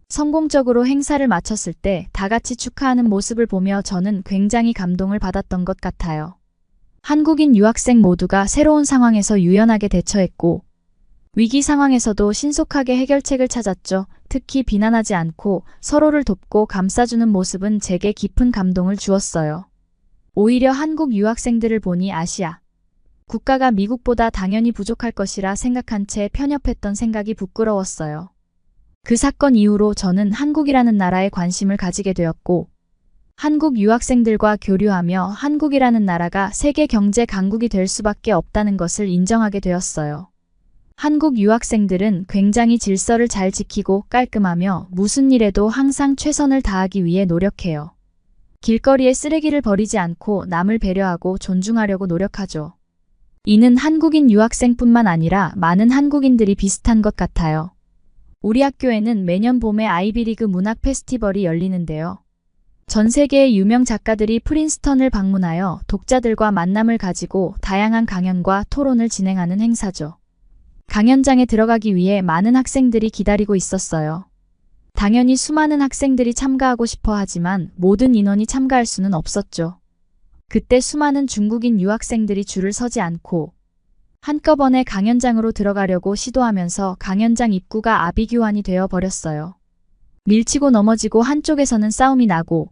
성공적으로 행사를 마쳤을 때 다 같이 축하하는 모습을 보며 저는 굉장히 감동을 받았던 것 같아요. 한국인 유학생 모두가 새로운 상황에서 유연하게 대처했고 위기 상황에서도 신속하게 해결책을 찾았죠. 특히 비난하지 않고 서로를 돕고 감싸주는 모습은 제게 깊은 감동을 주었어요. 오히려 한국 유학생들을 보니 아시아 국가가 미국보다 당연히 부족할 것이라 생각한 채 편협했던 생각이 부끄러웠어요. 그 사건 이후로 저는 한국이라는 나라에 관심을 가지게 되었고 한국 유학생들과 교류하며 한국이라는 나라가 세계 경제 강국이 될 수밖에 없다는 것을 인정하게 되었어요. 한국 유학생들은 굉장히 질서를 잘 지키고 깔끔하며 무슨 일에도 항상 최선을 다하기 위해 노력해요. 길거리에 쓰레기를 버리지 않고 남을 배려하고 존중하려고 노력하죠. 이는 한국인 유학생뿐만 아니라 많은 한국인들이 비슷한 것 같아요. 우리 학교에는 매년 봄에 아이비리그 문학 페스티벌이 열리는데요. 전 세계의 유명 작가들이 프린스턴을 방문하여 독자들과 만남을 가지고 다양한 강연과 토론을 진행하는 행사죠. 강연장에 들어가기 위해 많은 학생들이 기다리고 있었어요. 당연히 수많은 학생들이 참가하고 싶어 하지만 모든 인원이 참가할 수는 없었죠. 그때 수많은 중국인 유학생들이 줄을 서지 않고 한꺼번에 강연장으로 들어가려고 시도하면서 강연장 입구가 아비규환이 되어 버렸어요. 밀치고 넘어지고 한쪽에서는 싸움이 나고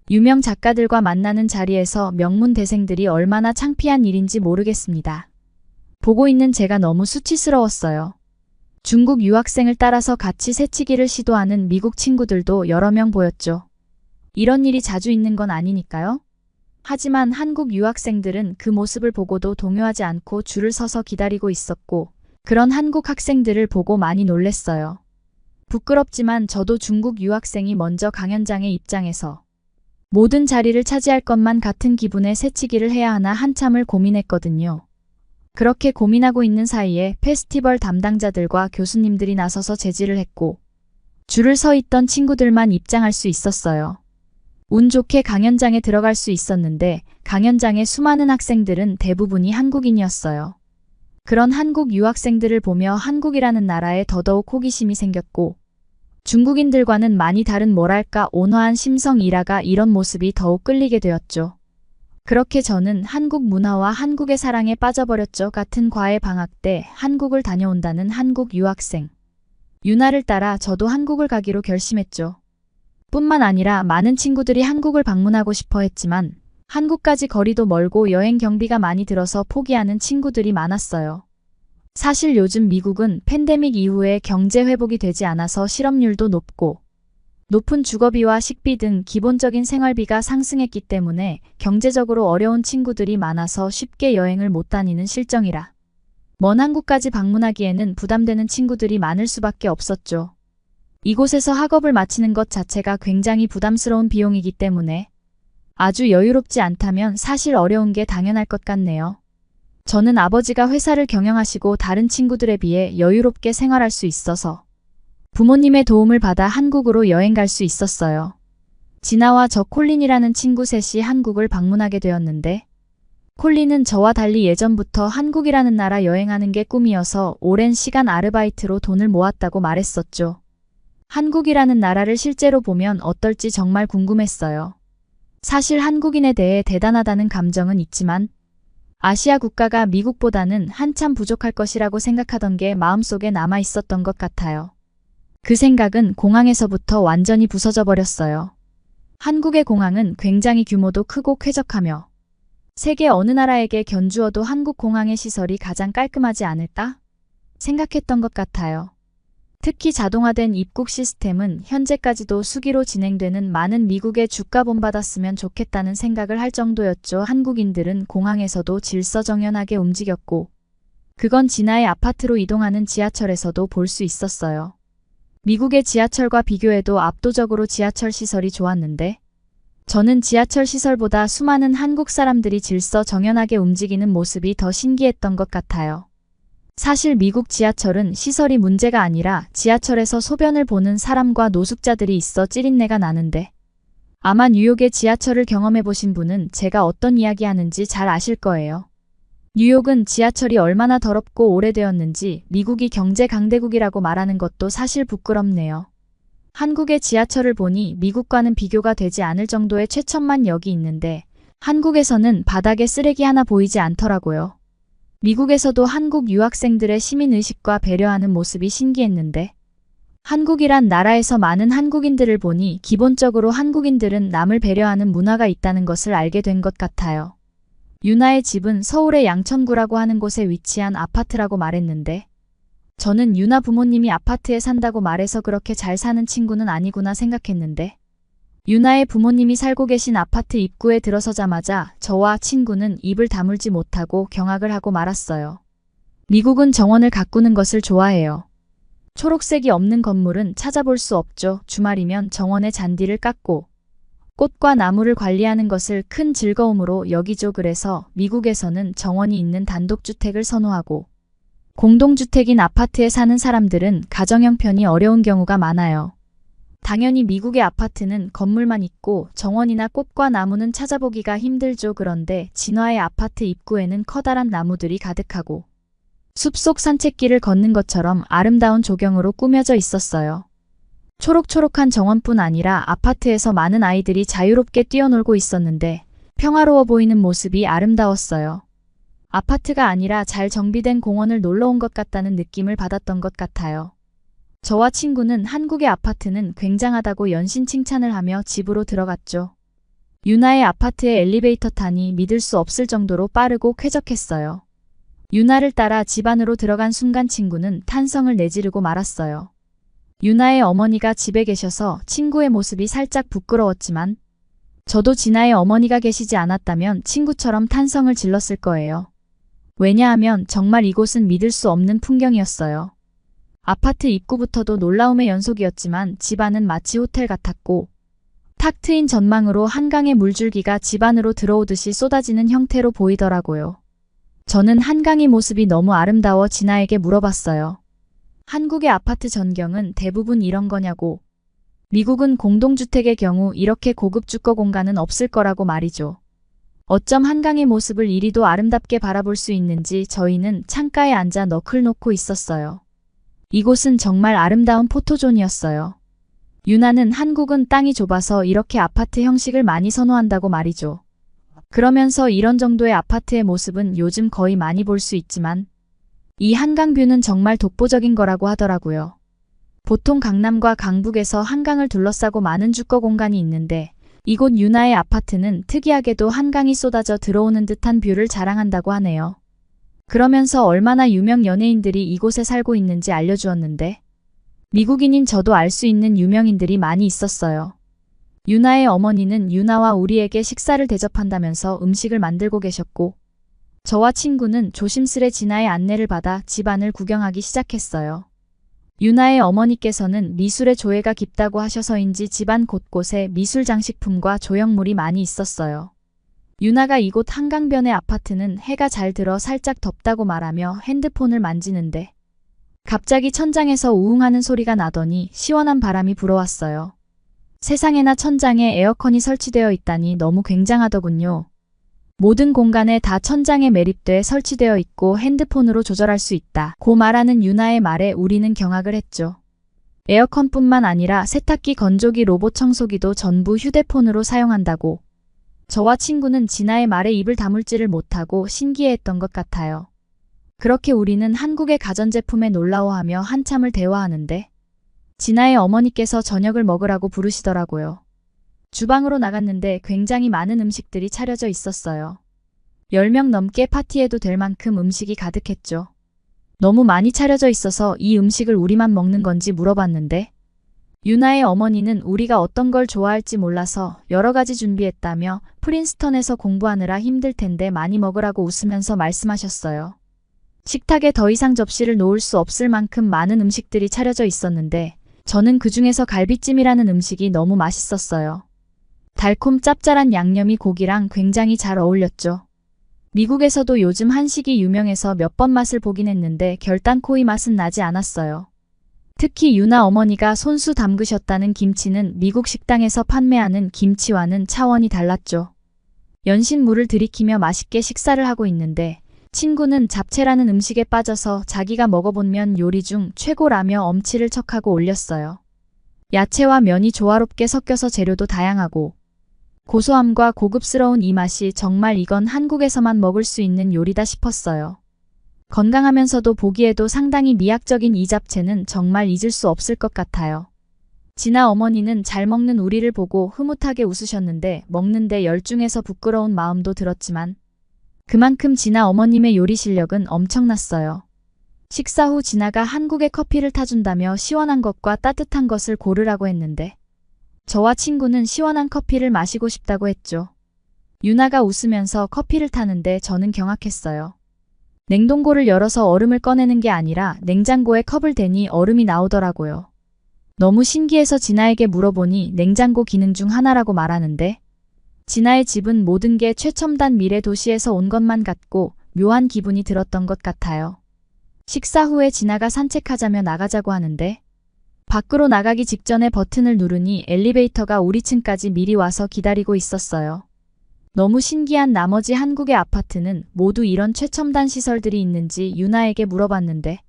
유명 작가들과 만나는 자리에서 명문대생들이 얼마나 창피한 일인지 모르겠습니다. 보고 있는 제가 너무 수치스러웠어요. 중국 유학생을 따라서 같이 새치기를 시도하는 미국 친구들도 여러 명 보였죠. 이런 일이 자주 있는 건 아니니까요. 하지만 한국 유학생들은 그 모습을 보고도 동요하지 않고 줄을 서서 기다리고 있었고, 그런 한국 학생들을 보고 많이 놀랬어요. 부끄럽지만 저도 중국 유학생이 먼저 강연장에 입장해서 모든 자리를 차지할 것만 같은 기분에 새치기를 해야 하나 한참을 고민했거든요. 그렇게 고민하고 있는 사이에 페스티벌 담당자들과 교수님들이 나서서 제지를 했고, 줄을 서 있던 친구들만 입장할 수 있었어요. 운 좋게 강연장에 들어갈 수 있었는데 강연장의 수많은 학생들은 대부분이 한국인이었어요. 그런 한국 유학생들을 보며 한국이라는 나라에 더더욱 호기심이 생겼고, 중국인들과는 많이 다른 뭐랄까 온화한 심성 일화가 이런 모습이 더욱 끌리게 되었죠. 그렇게 저는 한국 문화와 한국의 사랑에 빠져버렸죠. 같은 과외 방학 때 한국을 다녀온다는 한국 유학생 유나를 따라 저도 한국을 가기로 결심했죠. 뿐만 아니라 많은 친구들이 한국을 방문하고 싶어 했지만 한국까지 거리도 멀고 여행 경비가 많이 들어서 포기하는 친구들이 많았어요. 사실 요즘 미국은 팬데믹 이후에 경제 회복이 되지 않아서 실업률도 높고 높은 주거비와 식비 등 기본적인 생활비가 상승했기 때문에 경제적으로 어려운 친구들이 많아서 쉽게 여행을 못 다니는 실정이라 먼 한국까지 방문하기에는 부담되는 친구들이 많을 수밖에 없었죠. 이곳에서 학업을 마치는 것 자체가 굉장히 부담스러운 비용이기 때문에 아주 여유롭지 않다면 사실 어려운 게 당연할 것 같네요. 저는 아버지가 회사를 경영하시고 다른 친구들에 비해 여유롭게 생활할 수 있어서 부모님의 도움을 받아 한국으로 여행 갈 수 있었어요. 진아와 저 콜린이라는 친구 셋이 한국을 방문하게 되었는데, 콜린은 저와 달리 예전부터 한국이라는 나라 여행하는 게 꿈이어서 오랜 시간 아르바이트로 돈을 모았다고 말했었죠. 한국이라는 나라를 실제로 보면 어떨지 정말 궁금했어요. 사실 한국인에 대해 대단하다는 감정은 있지만 아시아 국가가 미국보다는 한참 부족할 것이라고 생각하던 게 마음속에 남아 있었던 것 같아요. 그 생각은 공항에서부터 완전히 부서져 버렸어요. 한국의 공항은 굉장히 규모도 크고 쾌적하며 세계 어느 나라에게 견주어도 한국 공항의 시설이 가장 깔끔하지 않을까 생각했던 것 같아요. 특히 자동화된 입국 시스템은 현재까지도 수기로 진행되는 많은 미국의 주가 본받았으면 좋겠다는 생각을 할 정도였죠. 한국인들은 공항에서도 질서정연하게 움직였고, 그건 진아의 아파트로 이동하는 지하철에서도 볼 수 있었어요. 미국의 지하철과 비교해도 압도적으로 지하철 시설이 좋았는데, 저는 지하철 시설보다 수많은 한국 사람들이 질서정연하게 움직이는 모습이 더 신기했던 것 같아요. 사실 미국 지하철은 시설이 문제가 아니라 지하철에서 소변을 보는 사람과 노숙자들이 있어 찌린내가 나는데, 아마 뉴욕의 지하철을 경험해 보신 분은 제가 어떤 이야기 하는지 잘 아실 거예요. 뉴욕은 지하철이 얼마나 더럽고 오래되었는지 미국이 경제 강대국이라고 말하는 것도 사실 부끄럽네요. 한국의 지하철을 보니 미국과는 비교가 되지 않을 정도의 최첨만역이 있는데 한국에서는 바닥에 쓰레기 하나 보이지 않더라고요. 미국에서도 한국 유학생들의 시민의식과 배려하는 모습이 신기했는데, 한국이란 나라에서 많은 한국인들을 보니 기본적으로 한국인들은 남을 배려하는 문화가 있다는 것을 알게 된 것 같아요. 유나의 집은 서울의 양천구라고 하는 곳에 위치한 아파트라고 말했는데, 저는 유나 부모님이 아파트에 산다고 말해서 그렇게 잘 사는 친구는 아니구나 생각했는데, 유나의 부모님이 살고 계신 아파트 입구에 들어서자마자 저와 친구는 입을 다물지 못하고 경악을 하고 말았어요. 미국은 정원을 가꾸는 것을 좋아해요. 초록색이 없는 건물은 찾아볼 수 없죠. 주말이면 정원의 잔디를 깎고 꽃과 나무를 관리하는 것을 큰 즐거움으로 여기죠. 그래서 미국에서는 정원이 있는 단독주택을 선호하고 공동주택인 아파트에 사는 사람들은 가정 형편이 어려운 경우가 많아요. 당연히 미국의 아파트는 건물만 있고 정원이나 꽃과 나무는 찾아보기가 힘들죠. 그런데 진화의 아파트 입구에는 커다란 나무들이 가득하고 숲속 산책길을 걷는 것처럼 아름다운 조경으로 꾸며져 있었어요. 초록초록한 정원뿐 아니라 아파트에서 많은 아이들이 자유롭게 뛰어놀고 있었는데 평화로워 보이는 모습이 아름다웠어요. 아파트가 아니라 잘 정비된 공원을 놀러 온 것 같다는 느낌을 받았던 것 같아요. 저와 친구는 한국의 아파트는 굉장하다고 연신 칭찬을 하며 집으로 들어갔죠. 유나의 아파트에 엘리베이터 타니 믿을 수 없을 정도로 빠르고 쾌적했어요. 유나를 따라 집 안으로 들어간 순간 친구는 탄성을 내지르고 말았어요. 유나의 어머니가 집에 계셔서 친구의 모습이 살짝 부끄러웠지만 저도 진아의 어머니가 계시지 않았다면 친구처럼 탄성을 질렀을 거예요. 왜냐하면 정말 이곳은 믿을 수 없는 풍경이었어요. 아파트 입구부터도 놀라움의 연속이었지만 집 안은 마치 호텔 같았고 탁 트인 전망으로 한강의 물줄기가 집 안으로 들어오듯이 쏟아지는 형태로 보이더라고요. 저는 한강의 모습이 너무 아름다워 진아에게 물어봤어요. 한국의 아파트 전경은 대부분 이런 거냐고. 미국은 공동주택의 경우 이렇게 고급 주거 공간은 없을 거라고 말이죠. 어쩜 한강의 모습을 이리도 아름답게 바라볼 수 있는지 저희는 창가에 앉아 너클 놓고 있었어요. 이곳은 정말 아름다운 포토존이었어요. 유나는 한국은 땅이 좁아서 이렇게 아파트 형식을 많이 선호한다고 말이죠. 그러면서 이런 정도의 아파트의 모습은 요즘 거의 많이 볼 수 있지만 이 한강뷰는 정말 독보적인 거라고 하더라고요. 보통 강남과 강북에서 한강을 둘러싸고 많은 주거 공간이 있는데 이곳 유나의 아파트는 특이하게도 한강이 쏟아져 들어오는 듯한 뷰를 자랑한다고 하네요. 그러면서 얼마나 유명 연예인들이 이곳에 살고 있는지 알려주었는데 미국인인 저도 알 수 있는 유명인들이 많이 있었어요. 유나의 어머니는 유나와 우리에게 식사를 대접한다면서 음식을 만들고 계셨고 저와 친구는 조심스레 진아의 안내를 받아 집안을 구경하기 시작했어요. 유나의 어머니께서는 미술의 조예가 깊다고 하셔서인지 집안 곳곳에 미술 장식품과 조형물이 많이 있었어요. 유나가 이곳 한강변의 아파트는 해가 잘 들어 살짝 덥다고 말하며 핸드폰을 만지는데 갑자기 천장에서 우웅하는 소리가 나더니 시원한 바람이 불어왔어요. 세상에나 천장에 에어컨이 설치되어 있다니 너무 굉장하더군요. 모든 공간에 다 천장에 매립돼 설치되어 있고 핸드폰으로 조절할 수 있다. 고 말하는 유나의 말에 우리는 경악을 했죠. 에어컨뿐만 아니라 세탁기, 건조기, 로봇 청소기도 전부 휴대폰으로 사용한다고. 저와 친구는 진아의 말에 입을 다물지를 못하고 신기해했던 것 같아요. 그렇게 우리는 한국의 가전제품에 놀라워하며 한참을 대화하는데 진아의 어머니께서 저녁을 먹으라고 부르시더라고요. 주방으로 나갔는데 굉장히 많은 음식들이 차려져 있었어요. 10명 넘게 파티해도 될 만큼 음식이 가득했죠. 너무 많이 차려져 있어서 이 음식을 우리만 먹는 건지 물어봤는데 유나의 어머니는 우리가 어떤 걸 좋아할지 몰라서 여러 가지 준비했다며 프린스턴에서 공부하느라 힘들 텐데 많이 먹으라고 웃으면서 말씀하셨어요. 식탁에 더 이상 접시를 놓을 수 없을 만큼 많은 음식들이 차려져 있었는데 저는 그 중에서 갈비찜이라는 음식이 너무 맛있었어요. 달콤 짭짤한 양념이 고기랑 굉장히 잘 어울렸죠. 미국에서도 요즘 한식이 유명해서 몇 번 맛을 보긴 했는데 결단코 이 맛은 나지 않았어요. 특히 유나 어머니가 손수 담그셨다는 김치는 미국 식당에서 판매하는 김치와는 차원이 달랐죠. 연신 물을 들이키며 맛있게 식사를 하고 있는데 친구는 잡채라는 음식에 빠져서 자기가 먹어본 면 요리 중 최고라며 엄치를 척하고 올렸어요. 야채와 면이 조화롭게 섞여서 재료도 다양하고 고소함과 고급스러운 이 맛이 정말 이건 한국에서만 먹을 수 있는 요리다 싶었어요. 건강하면서도 보기에도 상당히 미학적인 이 잡채는 정말 잊을 수 없을 것 같아요. 진아 어머니는 잘 먹는 우리를 보고 흐뭇하게 웃으셨는데 먹는데 열중해서 부끄러운 마음도 들었지만 그만큼 진아 어머님의 요리 실력은 엄청났어요. 식사 후 진아가 한국의 커피를 타준다며 시원한 것과 따뜻한 것을 고르라고 했는데 저와 친구는 시원한 커피를 마시고 싶다고 했죠. 유나가 웃으면서 커피를 타는데 저는 경악했어요. 냉동고를 열어서 얼음을 꺼내는 게 아니라 냉장고에 컵을 대니 얼음이 나오더라고요. 너무 신기해서 진아에게 물어보니 냉장고 기능 중 하나라고 말하는데 진아의 집은 모든 게 최첨단 미래 도시에서 온 것만 같고 묘한 기분이 들었던 것 같아요. 식사 후에 진아가 산책하자며 나가자고 하는데 밖으로 나가기 직전에 버튼을 누르니 엘리베이터가 우리 층까지 미리 와서 기다리고 있었어요. 너무 신기한 나머지 한국의 아파트는 모두 이런 최첨단 시설들이 있는지 유나에게 물어봤는데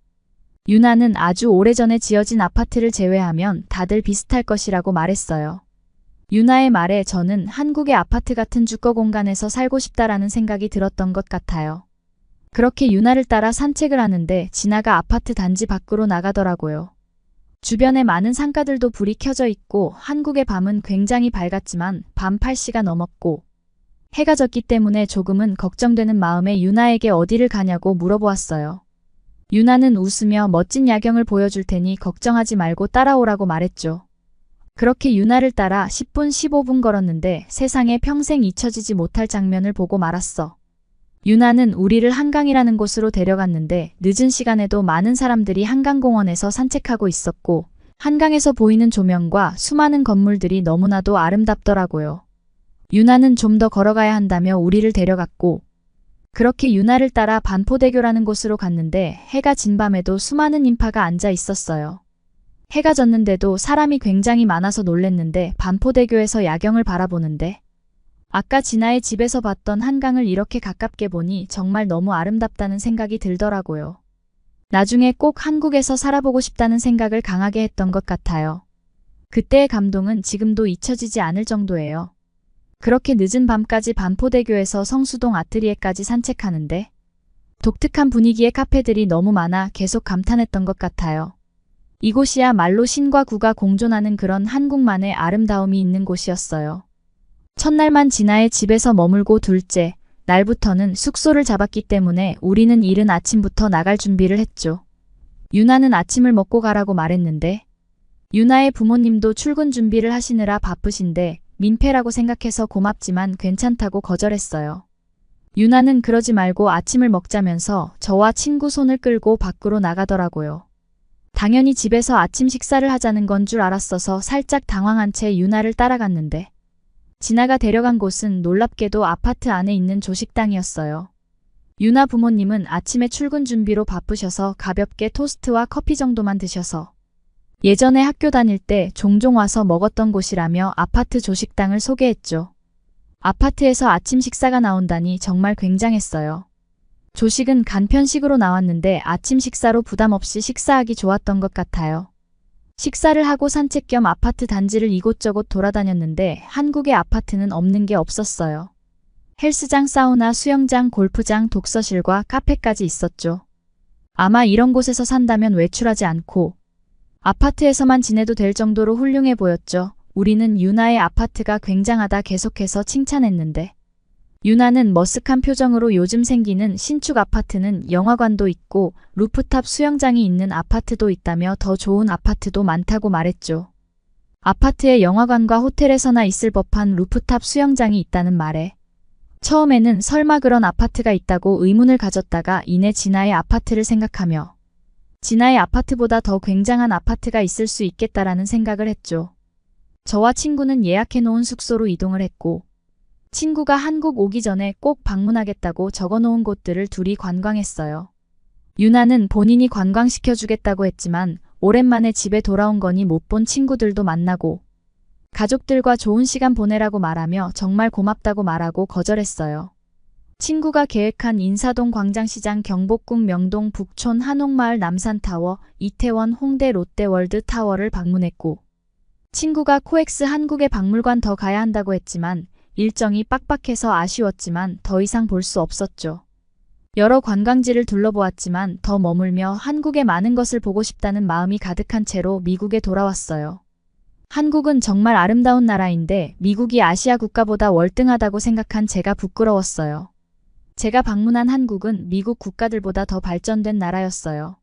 유나는 아주 오래전에 지어진 아파트를 제외하면 다들 비슷할 것이라고 말했어요. 유나의 말에 저는 한국의 아파트 같은 주거 공간에서 살고 싶다라는 생각이 들었던 것 같아요. 그렇게 유나를 따라 산책을 하는데 진아가 아파트 단지 밖으로 나가더라고요. 주변에 많은 상가들도 불이 켜져 있고 한국의 밤은 굉장히 밝았지만 밤 8시가 넘었고 해가 졌기 때문에 조금은 걱정되는 마음에 유나에게 어디를 가냐고 물어보았어요. 유나는 웃으며 멋진 야경을 보여줄 테니 걱정하지 말고 따라오라고 말했죠. 그렇게 유나를 따라 10분 15분 걸었는데 세상에 평생 잊혀지지 못할 장면을 보고 말았어. 유나는 우리를 한강이라는 곳으로 데려갔는데 늦은 시간에도 많은 사람들이 한강공원에서 산책하고 있었고 한강에서 보이는 조명과 수많은 건물들이 너무나도 아름답더라고요. 유나는 좀 더 걸어가야 한다며 우리를 데려갔고 그렇게 유나를 따라 반포대교라는 곳으로 갔는데 해가 진 밤에도 수많은 인파가 앉아 있었어요. 해가 졌는데도 사람이 굉장히 많아서 놀랬는데 반포대교에서 야경을 바라보는데 아까 진아의 집에서 봤던 한강을 이렇게 가깝게 보니 정말 너무 아름답다는 생각이 들더라고요. 나중에 꼭 한국에서 살아보고 싶다는 생각을 강하게 했던 것 같아요. 그때의 감동은 지금도 잊혀지지 않을 정도예요. 그렇게 늦은 밤까지 반포대교에서 성수동 아트리에까지 산책하는데 독특한 분위기의 카페들이 너무 많아 계속 감탄했던 것 같아요. 이곳이야말로 신과 구가 공존하는 그런 한국만의 아름다움이 있는 곳이었어요. 첫날만 진아의 집에서 머물고 둘째 날부터는 숙소를 잡았기 때문에 우리는 이른 아침부터 나갈 준비를 했죠. 유나는 아침을 먹고 가라고 말했는데 유나의 부모님도 출근 준비를 하시느라 바쁘신데 민폐라고 생각해서 고맙지만 괜찮다고 거절했어요. 유나는 그러지 말고 아침을 먹자면서 저와 친구 손을 끌고 밖으로 나가더라고요. 당연히 집에서 아침 식사를 하자는 건 줄 알았어서 살짝 당황한 채 유나를 따라갔는데 진아가 데려간 곳은 놀랍게도 아파트 안에 있는 조식당이었어요. 유나 부모님은 아침에 출근 준비로 바쁘셔서 가볍게 토스트와 커피 정도만 드셔서 예전에 학교 다닐 때 종종 와서 먹었던 곳이라며 아파트 조식당을 소개했죠. 아파트에서 아침 식사가 나온다니 정말 굉장했어요. 조식은 간편식으로 나왔는데 아침 식사로 부담 없이 식사하기 좋았던 것 같아요. 식사를 하고 산책 겸 아파트 단지를 이곳저곳 돌아다녔는데 한국의 아파트는 없는 게 없었어요. 헬스장, 사우나, 수영장, 골프장, 독서실과 카페까지 있었죠. 아마 이런 곳에서 산다면 외출하지 않고 아파트에서만 지내도 될 정도로 훌륭해 보였죠. 우리는 유나의 아파트가 굉장하다 계속해서 칭찬했는데 유나는 머쓱한 표정으로 요즘 생기는 신축 아파트는 영화관도 있고 루프탑 수영장이 있는 아파트도 있다며 더 좋은 아파트도 많다고 말했죠. 아파트에 영화관과 호텔에서나 있을 법한 루프탑 수영장이 있다는 말에 처음에는 설마 그런 아파트가 있다고 의문을 가졌다가 이내 진아의 아파트를 생각하며 진아의 아파트보다 더 굉장한 아파트가 있을 수 있겠다라는 생각을 했죠. 저와 친구는 예약해놓은 숙소로 이동을 했고 친구가 한국 오기 전에 꼭 방문하겠다고 적어놓은 곳들을 둘이 관광했어요. 유나는 본인이 관광시켜주겠다고 했지만 오랜만에 집에 돌아온 거니 못 본 친구들도 만나고 가족들과 좋은 시간 보내라고 말하며 정말 고맙다고 말하고 거절했어요. 친구가 계획한 인사동 광장시장, 경복궁, 명동, 북촌, 한옥마을, 남산타워, 이태원, 홍대, 롯데월드타워를 방문했고 친구가 코엑스 한국의 박물관 더 가야 한다고 했지만 일정이 빡빡해서 아쉬웠지만 더 이상 볼 수 없었죠. 여러 관광지를 둘러보았지만 더 머물며 한국의 많은 것을 보고 싶다는 마음이 가득한 채로 미국에 돌아왔어요. 한국은 정말 아름다운 나라인데 미국이 아시아 국가보다 월등하다고 생각한 제가 부끄러웠어요. 제가 방문한 한국은 미국 국가들보다 더 발전된 나라였어요.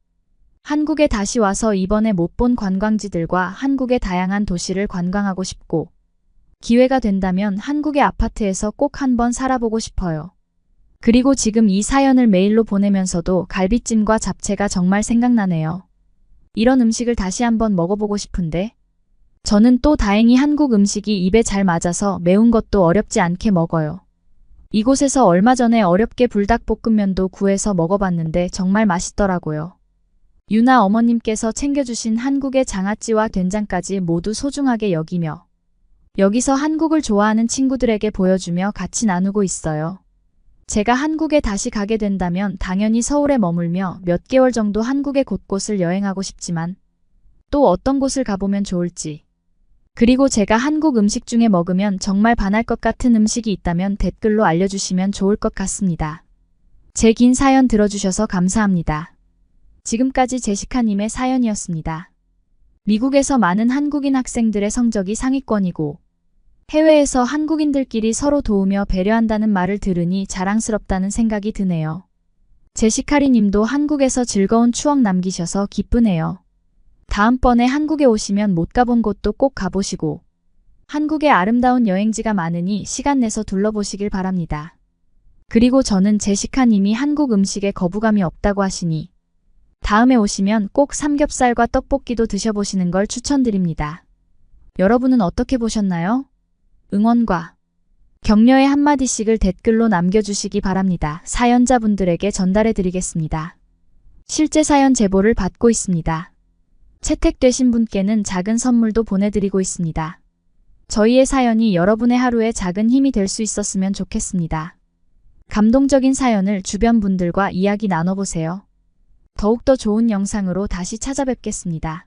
한국에 다시 와서 이번에 못 본 관광지들과 한국의 다양한 도시를 관광하고 싶고 기회가 된다면 한국의 아파트에서 꼭 한번 살아보고 싶어요. 그리고 지금 이 사연을 메일로 보내면서도 갈비찜과 잡채가 정말 생각나네요. 이런 음식을 다시 한번 먹어보고 싶은데 저는 또 다행히 한국 음식이 입에 잘 맞아서 매운 것도 어렵지 않게 먹어요. 이곳에서 얼마 전에 어렵게 불닭볶음면도 구해서 먹어봤는데 정말 맛있더라고요. 유나 어머님께서 챙겨주신 한국의 장아찌와 된장까지 모두 소중하게 여기며 여기서 한국을 좋아하는 친구들에게 보여주며 같이 나누고 있어요. 제가 한국에 다시 가게 된다면 당연히 서울에 머물며 몇 개월 정도 한국의 곳곳을 여행하고 싶지만 또 어떤 곳을 가보면 좋을지 그리고 제가 한국 음식 중에 먹으면 정말 반할 것 같은 음식이 있다면 댓글로 알려주시면 좋을 것 같습니다. 제 긴 사연 들어주셔서 감사합니다. 지금까지 제시카님의 사연이었습니다. 미국에서 많은 한국인 학생들의 성적이 상위권이고 해외에서 한국인들끼리 서로 도우며 배려한다는 말을 들으니 자랑스럽다는 생각이 드네요. 제시카리 님도 한국에서 즐거운 추억 남기셔서 기쁘네요. 다음번에 한국에 오시면 못 가본 곳도 꼭 가보시고 한국에 아름다운 여행지가 많으니 시간 내서 둘러보시길 바랍니다. 그리고 저는 제시카님이 한국 음식에 거부감이 없다고 하시니 다음에 오시면 꼭 삼겹살과 떡볶이도 드셔보시는 걸 추천드립니다. 여러분은 어떻게 보셨나요? 응원과 격려의 한마디씩을 댓글로 남겨주시기 바랍니다. 사연자분들에게 전달해 드리겠습니다. 실제 사연 제보를 받고 있습니다. 채택되신 분께는 작은 선물도 보내드리고 있습니다. 저희의 사연이 여러분의 하루에 작은 힘이 될 수 있었으면 좋겠습니다. 감동적인 사연을 주변 분들과 이야기 나눠보세요. 더욱더 좋은 영상으로 다시 찾아뵙겠습니다.